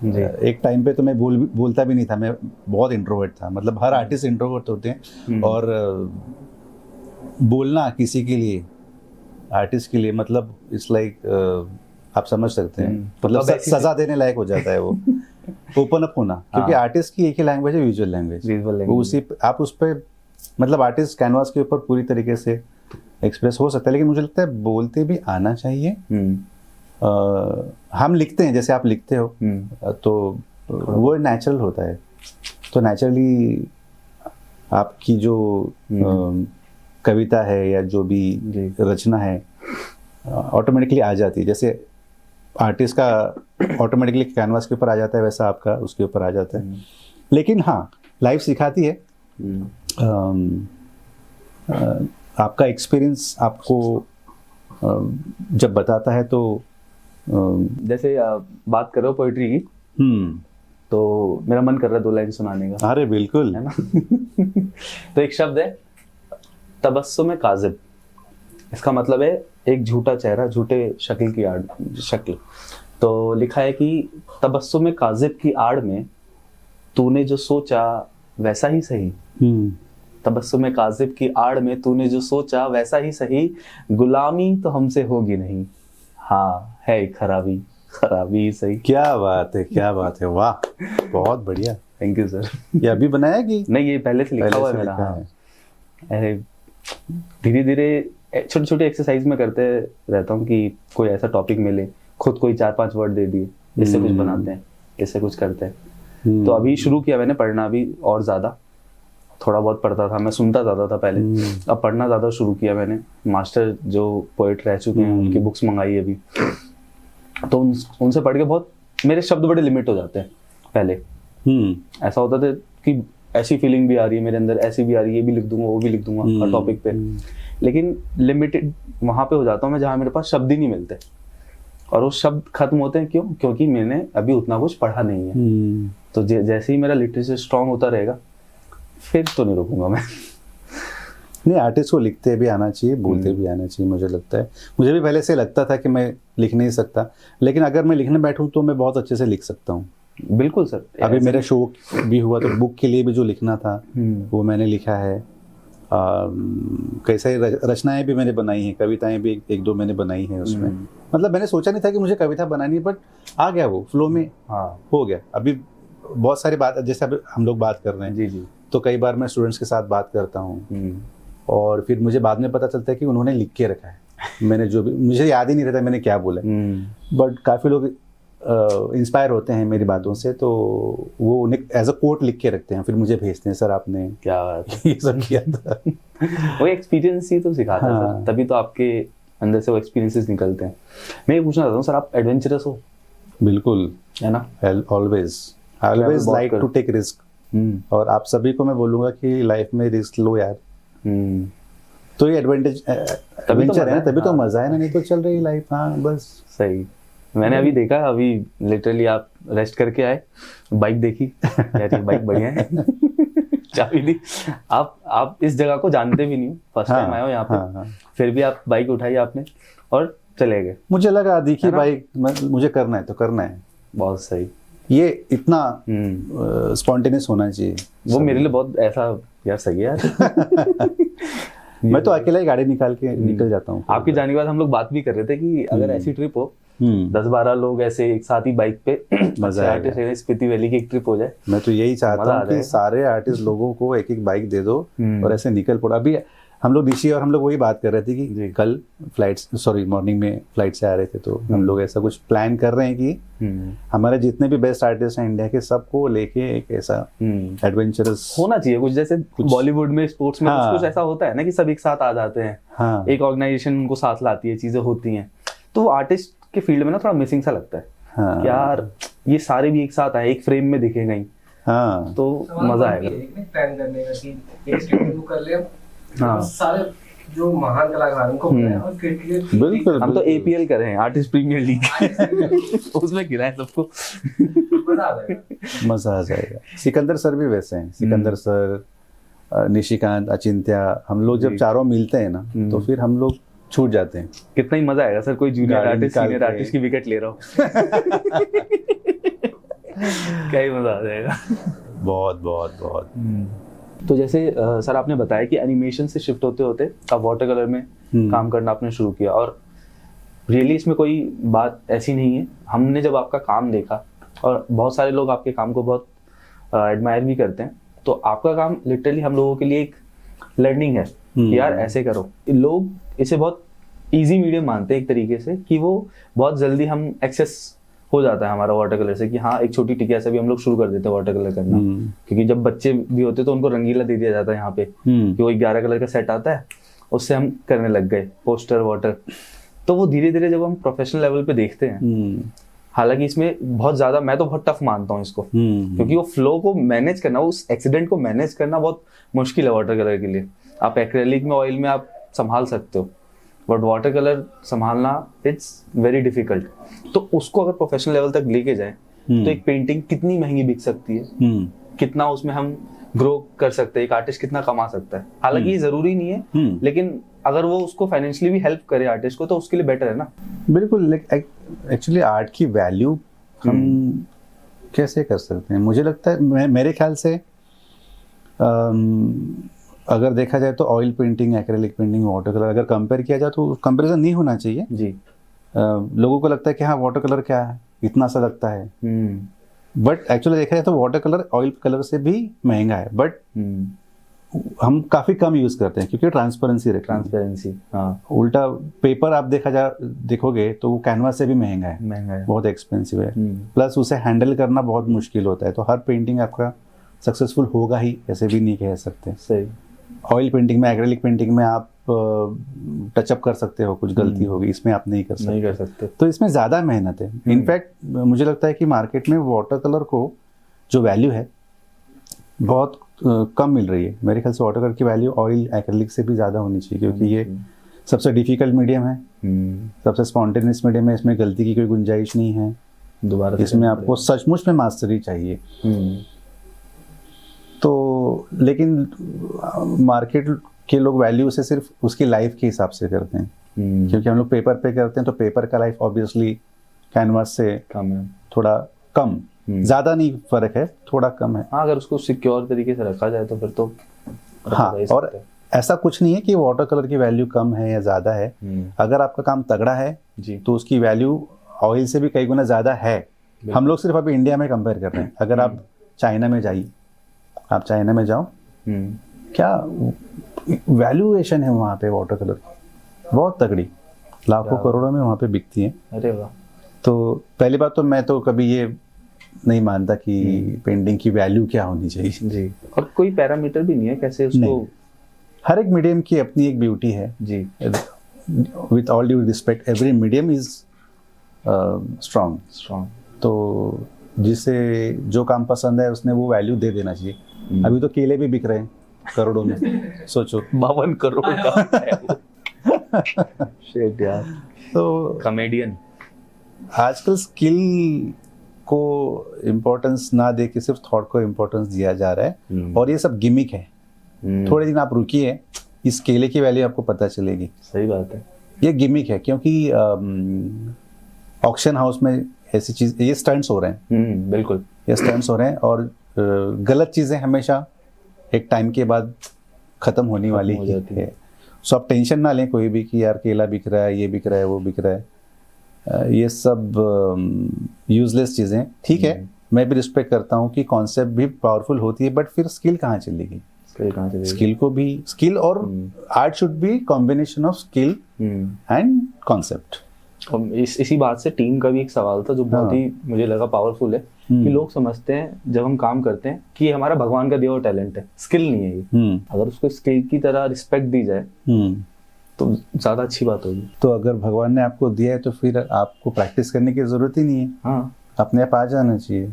जी। एक टाइम पे तो मैं बोलता भी नहीं था, मैं बहुत इंट्रोवर्ट था। मतलब हर आर्टिस्ट इंट्रोवर्ट होते हैं। और बोलना किसी के लिए, आर्टिस्ट के लिए, मतलब इट्स लाइक आप समझ सकते हैं, मतलब सजा देने लायक हो जाता है वो। ओपन अप होना, क्योंकि आर्टिस्ट की एक ही लैंग्वेज है, विजुअल लैंग्वेज। उसी आप उस पर, मतलब आर्टिस्ट कैनवास के ऊपर पूरी तरीके से एक्सप्रेस हो सकता है, लेकिन मुझे लगता है बोलते भी आना चाहिए। हम लिखते हैं जैसे आप लिखते हो, तो वो नेचुरल होता है। तो नेचुरली आपकी जो कविता है या जो भी रचना है ऑटोमेटिकली आ जाती है। जैसे आर्टिस्ट का ऑटोमेटिकली कैनवास के ऊपर आ जाता है, वैसा आपका उसके ऊपर आ जाता है। लेकिन हाँ, लाइफ सिखाती है। आपका एक्सपीरियंस आपको जब बताता है तो जैसे बात कर रहे हो पोइट्री की, तो मेरा मन कर रहा है 2 लाइन सुनाने का। अरे बिल्कुल, है ना। तो एक शब्द है तबस्सुम काज़िब। इसका मतलब है एक झूठा चेहरा, झूठे शक्ल की शक्ल। तो लिखा है कि तबस्सुम काज़िब की आड़ में तूने जो सोचा वैसा ही सही। तबस्सुम काज़िब की आड़ में तूने जो सोचा वैसा ही सही, गुलामी तो हमसे होगी नहीं। हाँ है खराबी सही। क्या बात है, वाह, बहुत बढ़िया। Thank you sir. ये अभी बनाया कि नहीं? ये पहले से लिखा हुआ है मेरा। हाँ, धीरे धीरे छोटे छोटे एक्सरसाइज में करते रहता हूँ कि कोई ऐसा टॉपिक मिले, खुद कोई 4-5 वर्ड दे दिए, इससे कुछ बनाते हैं, इससे कुछ करते हैं। तो अभी शुरू किया मैंने पढ़ना भी, और ज्यादा थोड़ा बहुत पढ़ता था, मैं सुनता ज्यादा था पहले, अब पढ़ना ज्यादा शुरू किया मैंने। मास्टर जो पोएट रह चुके हैं उनकी बुक्स मंगाई अभी, तो उनसे पढ़ के बहुत मेरे शब्द बड़े लिमिट हो जाते हैं। पहले ऐसा होता था कि ऐसी फीलिंग भी आ रही है मेरे अंदर, ऐसी भी आ रही है, ये भी लिख दूंगा, वो भी लिख दूंगा हर टॉपिक पे, लेकिन लिमिटेड वहां पे हो जाता हूँ मैं जहाँ मेरे पास शब्द ही नहीं मिलते। और वो शब्द खत्म होते हैं क्यों? क्योंकि मैंने अभी उतना कुछ पढ़ा नहीं है। तो जैसे ही मेरा लिटरेचर स्ट्रांग होता रहेगा फिर तो नहीं रुकूंगा मैं। नहीं, आर्टिस्ट को लिखते भी आना चाहिए, बोलते भी आना चाहिए, मुझे लगता है। मुझे भी पहले से लगता था कि मैं लिख नहीं सकता, लेकिन अगर मैं लिखने बैठूं तो मैं बहुत अच्छे से लिख सकता हूँ। बिल्कुल सर। अभी मेरा शो भी हुआ तो बुक के लिए भी जो लिखना था वो मैंने लिखा है। कई सारी रचनाएं भी मैंने बनाई हैं, कविताएं भी 1-2 मैंने बनाई हैं उसमें। मतलब मैंने सोचा नहीं था कि मुझे कविता बनानी है, बट आ गया वो फ्लो में। हो गया। अभी बहुत सारी बात, जैसे अभी हम लोग बात कर रहे हैं, जी, तो कई बार मैं स्टूडेंट्स के साथ बात करता हूँ और फिर मुझे बाद में पता चलता है कि उन्होंने लिख के रखा है। मैंने जो भी, मुझे याद ही नहीं रहता मैंने क्या बोला, बट काफ़ी लोग इंस्पायर होते हैं मेरी बातों से, तो वो उन्हें एज अ कोट लिख के रखते हैं, फिर मुझे भेजते हैं, सर आपने क्या बात है। ये सब किया था। वो एक्सपीरियंस ही तो सिखाता है हाँ। सर, तभी तो आपके अंदर से वो एक्सपीरियंसेस निकलते हैं। मैं ये पूछना चाहता हूँ सर, आप एडवेंचरस हो? बिल्कुल, है ना? ऑलवेज बहुत लाइक टू टेक रिस्क। और आप सभी को मैं बोलूंगा कि लाइफ में रिस्क लो यार, तो ये एडवेंचर है ना, तभी तो मजा है ना, नहीं तो चल रही लाइफ। हाँ बस सही। मैंने अभी देखा, अभी लिटरली आप रेस्ट करके आए, बाइक देखी, यार ये बाइक बढ़िया है, चाबी दी। आप इस जगह को जानते भी नहीं हो, फर्स्ट टाइम आए हो यहाँ पे, फिर भी आप बाइक उठाई आपने और चले गए। मुझे लगा देखिए बाइक मुझे करना है तो करना है। बहुत सही। ये इतना स्पॉन्टेनियस होना चाहिए, वो मेरे लिए बहुत ऐसा यार सही है यार। मैं तो अकेला ही गाड़ी निकाल के निकल जाता हूँ। आपके जाने के बाद हम लोग बात भी कर रहे थे कि अगर ऐसी ट्रिप हो, 10-12 लोग ऐसे एक साथ ही बाइक पे, मजा आएगा, स्पीति वैली की एक ट्रिप हो जाए। मैं तो यही चाहता हूँ कि सारे आर्टिस्ट लोगों को एक एक बाइक दे दो और ऐसे निकल पड़ो। अभी हम लोग ऋषि और हम लोग वही बात कर रहे थे कि कल मॉर्निंग में फ्लाइट से आ रहे थे, तो हम लोग ऐसा कुछ प्लान कर रहे हैं कि हमारे जितने भी बेस्ट आर्टिस्ट हैं इंडिया के, सबको लेके एक ऐसा एडवेंचरस होना चाहिए कुछ, जैसे बॉलीवुड में स्पोर्ट्स में कुछ ऐसा होता है ना कि सब एक साथ आ जाते हैं, एक ऑर्गेनाइजेशन उनको साथ लाती है, चीजें होती हैं। तो वो आर्टिस्ट के फील्ड में ना थोड़ा मिसिंग सा लगता है कि यार ये सारे भी एक साथ आए, एक फ्रेम में दिखेगा ही, तो मजा आएगा। प्लान करने का कि एक स्टूडियो कर ले, सारे जो महान कलाकार उनको और बिल्कुल हम तो APL कर रहे हैं, आर्टिस्ट प्रीमियर लीग, उसमें गिराए सबको, मजा आ जाएगा। सिकंदर सर भी वैसे हैं, सिकंदर सर, निशिकांत, अचिंत्या, हम लोग जब चारों मिलते हैं ना तो फिर हम लोग छूट जाते हैं। कितना ही मजा आएगा सर, कोई जूनियर आर्टिस्ट सीनियर आर्टिस्ट की विकेट ले रहा हो। क्या ही मजा आ जाएगा। बहुत बहुत बहुत। तो जैसे सर आपने बताया कि एनिमेशन से शिफ्ट होते होते अब वाटर कलर में काम करना आपने शुरू किया, और रियली इसमें कोई बात ऐसी नहीं है। हमने जब आपका काम देखा, और बहुत सारे लोग आपके काम को बहुत एडमायर भी करते हैं, तो आपका काम लिटरली हम लोगों के लिए एक लर्निंग है कि यार ऐसे करो। लोग इसे बहुत इजी मीडियम मानते हैं एक तरीके से, कि वो बहुत जल्दी हम एक्सेस हो जाता है हमारा वाटर कलर से, कि हाँ एक छोटी टिकिया से भी हम लोग शुरू कर देते हैं वाटर कलर करना। क्योंकि जब बच्चे भी होते तो उनको रंगीला दे दिया जाता है यहाँ पे, कि वो 11 कलर का सेट आता है, उससे हम करने लग गए पोस्टर वाटर। तो वो धीरे धीरे जब हम प्रोफेशनल लेवल पे देखते हैं, हालांकि इसमें बहुत ज्यादा, मैं तो बहुत टफ मानता हूँ इसको, क्योंकि वो फ्लो को मैनेज करना, उस एक्सीडेंट को मैनेज करना बहुत मुश्किल है वाटर कलर के लिए। आप एक्रेलिक में, ऑयल में आप संभाल सकते हो, बट वाटर कलर संभालना इट्स वेरी डिफिकल्ट। तो उसको अगर प्रोफेशनल लेवल तक लेके जाए तो एक पेंटिंग कितनी महंगी बिक सकती है, कितना उसमें हम ग्रो कर सकते हैं, एक आर्टिस्ट कितना कमा सकता है। हालांकि ये जरूरी नहीं है, लेकिन अगर वो उसको फाइनेंशियली भी हेल्प करे आर्टिस्ट को, तो उसके लिए बेटर है ना। बिल्कुल। एक्चुअली आर्ट की वैल्यू हम कैसे कर सकते हैं, मुझे लगता है, मेरे ख्याल से अगर देखा जाए तो oil painting, acrylic painting, water colour अगर कंपेयर किया जाए तो कंपैरिजन नहीं होना चाहिए जी। लोगों को लगता है कि हाँ वाटर कलर क्या है, इतना सा लगता है, बट एक्चुअली देखा जाए तो वाटर कलर ऑयल कलर से भी महंगा है, बट हम काफी कम यूज करते हैं क्योंकि ट्रांसपेरेंसी। हाँ। उल्टा पेपर आप देखोगे तो वो कैनवास से भी महंगा है, बहुत एक्सपेंसिव है, प्लस उसे हैंडल करना बहुत मुश्किल होता है। तो हर पेंटिंग आपका सक्सेसफुल होगा ही ऐसे भी नहीं कह सकते। सही। ऑयल पेंटिंग में, एक्रेलिक पेंटिंग में आप टचअप कर सकते हो, कुछ गलती होगी, इसमें आप नहीं कर सकते। तो इसमें ज़्यादा मेहनत है। इनफैक्ट मुझे लगता है कि मार्केट में वाटर कलर को जो वैल्यू है बहुत कम मिल रही है। मेरे ख्याल से वाटर कलर की वैल्यू ऑयल एक्रेलिक से भी ज़्यादा होनी चाहिए, क्योंकि ये सबसे डिफिकल्ट मीडियम है, सबसे स्पॉन्टेनियस मीडियम है, इसमें गलती की कोई गुंजाइश नहीं है। दोबारा इसमें आपको सचमुच में मास्टरी चाहिए। तो लेकिन मार्केट के लोग वैल्यू से सिर्फ उसकी लाइफ के हिसाब से करते हैं, क्योंकि हम लोग पेपर पे करते हैं तो पेपर का लाइफ ऑब्वियसली कैनवास से कम है, थोड़ा कम, ज्यादा नहीं फर्क है, थोड़ा कम है। हाँ, अगर उसको सिक्योर तरीके से रखा जाए तो फिर तो हाँ। और ऐसा कुछ नहीं है कि वाटर कलर की वैल्यू कम है या ज्यादा है। अगर आपका काम तगड़ा है जी, तो उसकी वैल्यू ऑयल से भी कई गुना ज्यादा है। हम लोग सिर्फ अभी इंडिया में कंपेयर कर रहे हैं। अगर आप चाइना में जाइए, आप चाइना में जाओ, क्या वैल्यूएशन है वहाँ पे वाटर कलर बहुत तगड़ी, लाखों करोड़ों में वहाँ पे बिकती है। अरे वाह। तो पहली बात तो मैं तो कभी ये नहीं मानता कि पेंटिंग की वैल्यू क्या होनी चाहिए जी, और कोई पैरामीटर भी नहीं है कैसे उसको नहीं। हर एक मीडियम की अपनी एक ब्यूटी है जी। With all due respect every medium is strong. तो जिसे जो काम पसंद है उसने वो वैल्यू दे देना चाहिए। अभी तो केले भी बिक रहे हैं करोड़ों में, सोचो 52 करोड़ का है वो। Shit यार। तो कॉमेडियन। आजकल स्किल को इम्पोर्टेंस ना दे के सिर्फ थॉट को इम्पोर्टेंस दिया जा रहा है, और ये सब गिमिक है। थोड़े दिन आप रुकिए, इस केले की वैल्यू आपको पता चलेगी। सही बात है। ये गिमिक है क्योंकि ऑक्शन हाउस में ऐसी चीज, ये स्टंट्स हो रहे हैं। बिल्कुल, ये स्टंट्स हो रहे हैं, और गलत चीजें हमेशा एक टाइम के बाद खत्म होने वाली हो जाती है। सो आप टेंशन ना लें कोई भी कि यार केला बिक रहा है, ये बिक रहा है, वो बिक रहा है। ये सब यूजलेस चीजें। ठीक है, मैं भी रिस्पेक्ट करता हूँ कि कॉन्सेप्ट भी पावरफुल होती है, बट फिर स्किल कहाँ चलेगी? स्किल को भी, स्किल और art should be combination of skill and concept. और इसी बात से टीम का भी एक सवाल था जो बहुत ही मुझे लगा पावरफुल है कि लोग समझते हैं जब हम काम करते हैं कि ये हमारा भगवान का दिया हुआ टैलेंट है, स्किल नहीं है ये। अगर उसको स्किल की तरह रिस्पेक्ट दी जाए तो ज्यादा अच्छी बात होगी। तो अगर भगवान ने आपको दिया है तो फिर आपको प्रैक्टिस करने की जरूरत ही नहीं है। हाँ, अपने आप आ जाना चाहिए।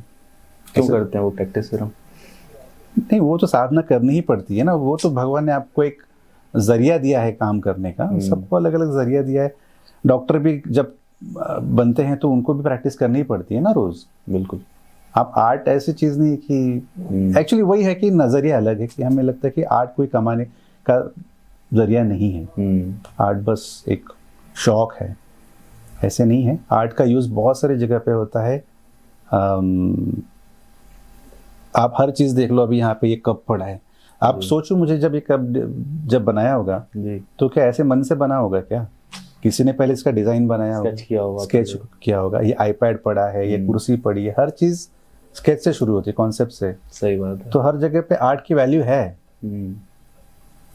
क्यों करते हैं वो प्रैक्टिस फिर हम? नहीं, वो तो साधना करनी ही पड़ती है ना। वो तो भगवान ने आपको एक जरिया दिया है काम करने का। सबको अलग अलग जरिया दिया है। डॉक्टर भी जब बनते हैं तो उनको भी प्रैक्टिस करनी ही पड़ती है ना रोज। बिल्कुल। आप आर्ट ऐसी चीज नहीं कि एक्चुअली वही है कि नजरिया अलग है कि हमें लगता है कि आर्ट कोई कमाने का जरिया नहीं है। आर्ट बस एक शौक है, ऐसे नहीं है। आर्ट का यूज बहुत सारी जगह पे होता है। आप हर चीज देख लो, अभी यहाँ पे ये कप पड़ा है, आप सोचो मुझे जब ये कप जब बनाया होगा तो क्या ऐसे मन से बना होगा क्या? किसी ने पहले इसका डिजाइन बनाया होगा, स्केच किया होगा। ये आईपैड पड़ा है, ये कुर्सी पड़ी है, हर चीज स्केच से शुरू होती है, कॉन्सेप्ट से। सही बात है। तो हर जगह पे आर्ट की वैल्यू है।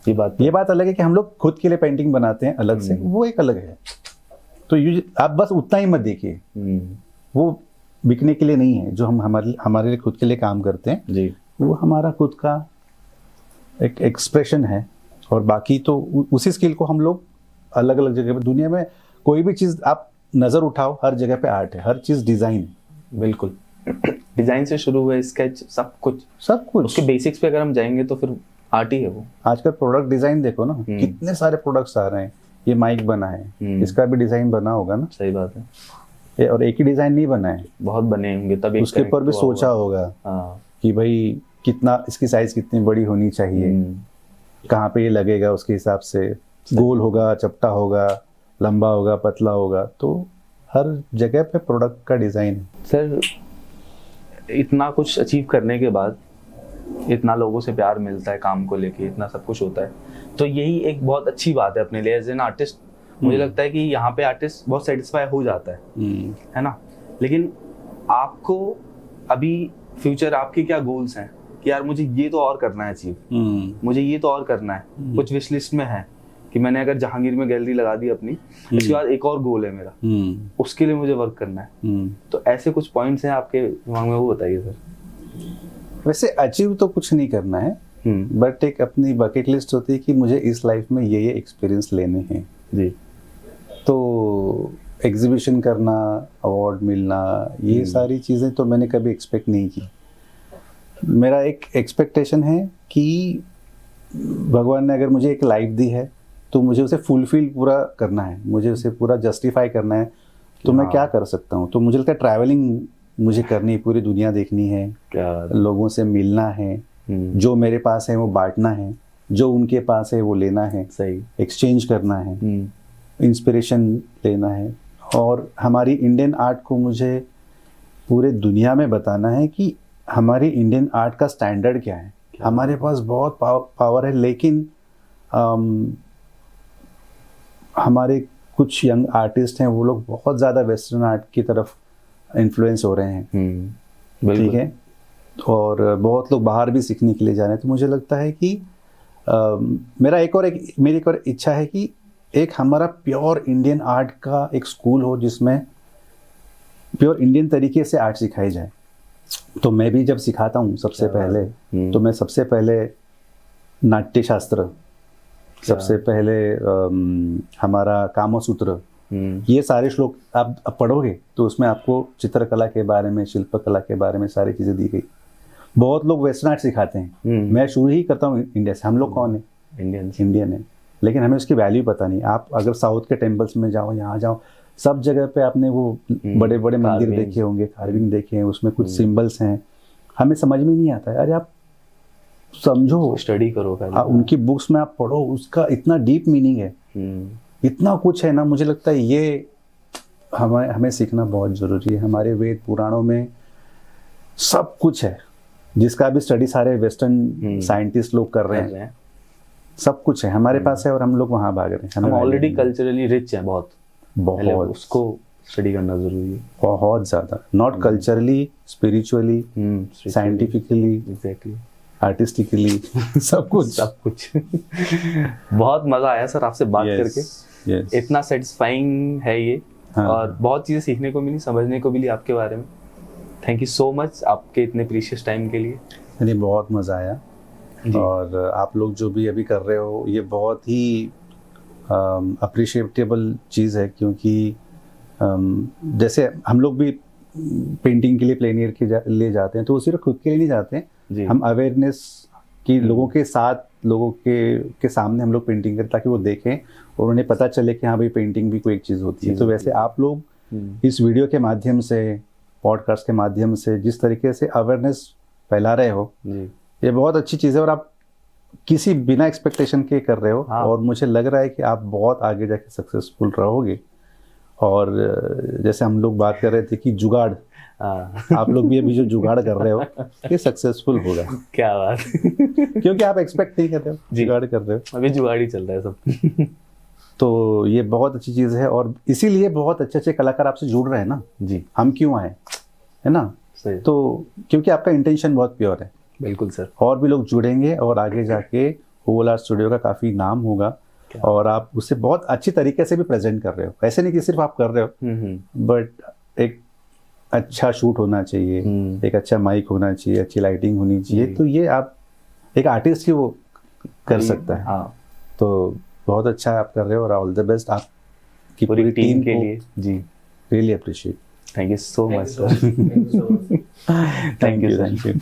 ये बात अलग है कि हम लोग खुद के लिए पेंटिंग बनाते हैं अलग से, वो एक अलग है। तो आप बस उतना ही मत देखिए, वो बिकने के लिए नहीं है। जो हम हमारे लिए खुद के लिए काम करते हैं जी, वो हमारा खुद का एक एक्सप्रेशन है। और बाकी तो उसी स्किल को हम लोग अलग अलग जगह पे, दुनिया में कोई भी चीज आप नजर उठाओ, हर जगह पे आर्ट है, हर चीज डिजाइन है। बिल्कुल। डिजाइन से शुरू हुए स्केच, सब कुछ उसके बेसिक्स पे अगर हम जाएंगे तो फिर आर्ट ही है वो। आजकल प्रोडक्ट डिजाइन देखो ना, कितने सारे प्रोडक्ट्स आ रहे हैं। ये माइक बना है, इसका भी डिजाइन बना होगा ना। सही बात है। और एक ही डिजाइन नहीं बना है, बहुत बने होंगे, तभी उसके ऊपर भी सोचा होगा कि भाई कितना, इसकी साइज कितनी बड़ी होनी चाहिए, कहाँ पे ये लगेगा, उसके हिसाब से गोल होगा, चपटा होगा, लंबा होगा, पतला होगा। तो हर जगह पे प्रोडक्ट का डिजाइन है। सर, इतना कुछ अचीव करने के बाद, इतना लोगों से प्यार मिलता है काम को लेके, इतना सब कुछ होता है, तो यही एक बहुत अच्छी बात है अपने लिए एज एन आर्टिस्ट। मुझे लगता है कि यहाँ पे आर्टिस्ट बहुत सेटिस्फाई हो जाता है ना। लेकिन आपको अभी फ्यूचर, आपके क्या गोल्स हैं कि यार मुझे ये तो और करना है अचीव, मुझे ये तो और करना है, कुछ विश लिस्ट में है कि मैंने अगर जहांगीर में गैलरी लगा दी अपनी, इसके बाद एक और गोल है मेरा, उसके लिए मुझे वर्क करना है। तो ऐसे कुछ पॉइंट्स हैं आपके दिमाग में, वो बताइए सर। वैसे अचीव तो कुछ नहीं करना है, बट एक अपनी बकेट लिस्ट होती है कि मुझे इस लाइफ में ये एक्सपीरियंस लेने हैं जी। तो एग्जीबिशन करना, अवार्ड मिलना, ये सारी चीज़ें तो मैंने कभी एक्सपेक्ट नहीं की। मेरा एक एक्सपेक्टेशन है कि भगवान ने अगर मुझे एक लाइफ दी है तो मुझे उसे फुलफिल पूरा करना है, मुझे उसे पूरा जस्टिफाई करना है। तो मैं क्या कर सकता हूँ? तो मुझे लगता है ट्रैवलिंग मुझे करनी है, पूरी दुनिया देखनी है, लोगों से मिलना है, जो मेरे पास है वो बांटना है, जो उनके पास है वो लेना है, सही एक्सचेंज करना है, इंस्पिरेशन लेना है। और हमारी इंडियन आर्ट को मुझे पूरे दुनिया में बताना है कि हमारी इंडियन आर्ट का स्टैंडर्ड क्या है। हमारे पास बहुत पावर है, लेकिन हमारे कुछ यंग आर्टिस्ट हैं, वो लोग बहुत ज़्यादा वेस्टर्न आर्ट की तरफ इन्फ्लुएंस हो रहे हैं। ठीक है, और बहुत लोग बाहर भी सीखने के लिए जा रहे हैं। तो मुझे लगता है कि मेरी एक और इच्छा है कि एक हमारा प्योर इंडियन आर्ट का एक स्कूल हो, जिसमें प्योर इंडियन तरीके से आर्ट सिखाई जाए। तो मैं भी जब सिखाता हूँ सबसे पहले, तो मैं सबसे पहले नाट्य शास्त्र, सबसे पहले हमारा कामसूत्र, ये सारे श्लोक आप पढ़ोगे तो उसमें आपको चित्रकला के बारे में, शिल्पकला के बारे में सारी चीज़ें दी गई। बहुत लोग वेस्टर्न आर्ट सिखाते हैं, मैं शुरू ही करता हूँ इंडिया से। हम लोग कौन है? इंडियन है, लेकिन हमें उसकी वैल्यू पता नहीं। आप अगर साउथ के टेम्पल्स में जाओ, यहाँ जाओ, सब जगह पे आपने वो बड़े बड़े मंदिर देखे होंगे, कार्विंग देखे हैं, उसमें कुछ सिंबल्स हैं, हमें समझ में नहीं आता है। अरे आप समझो, स्टडी करो, उनकी बुक्स में आप पढ़ो, उसका इतना डीप मीनिंग है, इतना कुछ है ना। मुझे लगता है ये हमें सीखना बहुत जरूरी है। हमारे वेद पुराणों में सब कुछ है, जिसका भी स्टडी सारे वेस्टर्न साइंटिस्ट लोग कर रहे हैं, सब कुछ है हमारे पास है, और हम लोग वहां भाग रहे हैं। हम ऑलरेडी कल्चरली रिच हैं, बहुत बहुत, उसको स्टडी करना जरूरी है, बहुत ज्यादा। Not culturally, spiritually, scientifically, exactly, artistically, सब कुछ सब कुछ। बहुत मजा आया सर आपसे बात करके, इतना सेटिस्फाइंग है ये। और बहुत चीजें सीखने को मिली, समझने को मिली आपके बारे में। थैंक यू सो मच आपके इतने प्रीशियस टाइम के लिए। मुझे बहुत मजा आया, और आप लोग जो भी अभी कर रहे हो ये बहुत ही अप्रिशिएटेबल चीज़ है, क्योंकि जैसे हम लोग भी पेंटिंग के लिए प्लेन एयर के लिए जाते हैं, तो वो सिर्फ खुद के लिए नहीं जाते हैं, हम अवेयरनेस की लोगों के साथ, लोगों के सामने हम लोग पेंटिंग करें, ताकि वो देखें और उन्हें पता चले कि हाँ भाई पेंटिंग भी कोई एक चीज़ होती है। तो वैसे आप लोग इस वीडियो के माध्यम से, पॉडकास्ट के माध्यम से जिस तरीके से अवेयरनेस फैला रहे हो, ये बहुत अच्छी चीज़ है, और आप किसी बिना एक्सपेक्टेशन के कर रहे हो। और मुझे लग रहा है कि आप बहुत आगे जाके सक्सेसफुल रहोगे। और जैसे हम लोग बात कर रहे थे कि जुगाड़, आप लोग भी अभी जो जुगाड़ कर रहे हो ये सक्सेसफुल होगा। क्या बात। क्योंकि आप एक्सपेक्ट नहीं कर रहे हो, जुगाड़ कर रहे हो, अभी जुगाड़ ही चल रहा है सब। तो ये बहुत अच्छी चीज़ है, और इसीलिए बहुत अच्छे अच्छे कलाकार आपसे जुड़ रहे हैं ना जी। हम क्यों आए, है ना? तो क्योंकि आपका इंटेंशन बहुत प्योर है। बिल्कुल सर। और भी लोग जुड़ेंगे, और आगे जाके ओवल आर्ट स्टूडियो का काफ़ी नाम होगा, और आप उसे बहुत अच्छी तरीके से भी प्रेजेंट कर रहे हो। ऐसे नहीं कि सिर्फ आप कर रहे हो, बट एक अच्छा शूट होना चाहिए, एक अच्छा माइक होना चाहिए, अच्छी लाइटिंग होनी चाहिए, तो ये आप एक आर्टिस्ट ही वो कर सकता है। हाँ, तो बहुत अच्छा आप कर रहे हो, और ऑल द बेस्ट आपकी पूरी टीम के लिए जी। Really appreciate. Thank you so much sir. Thank you.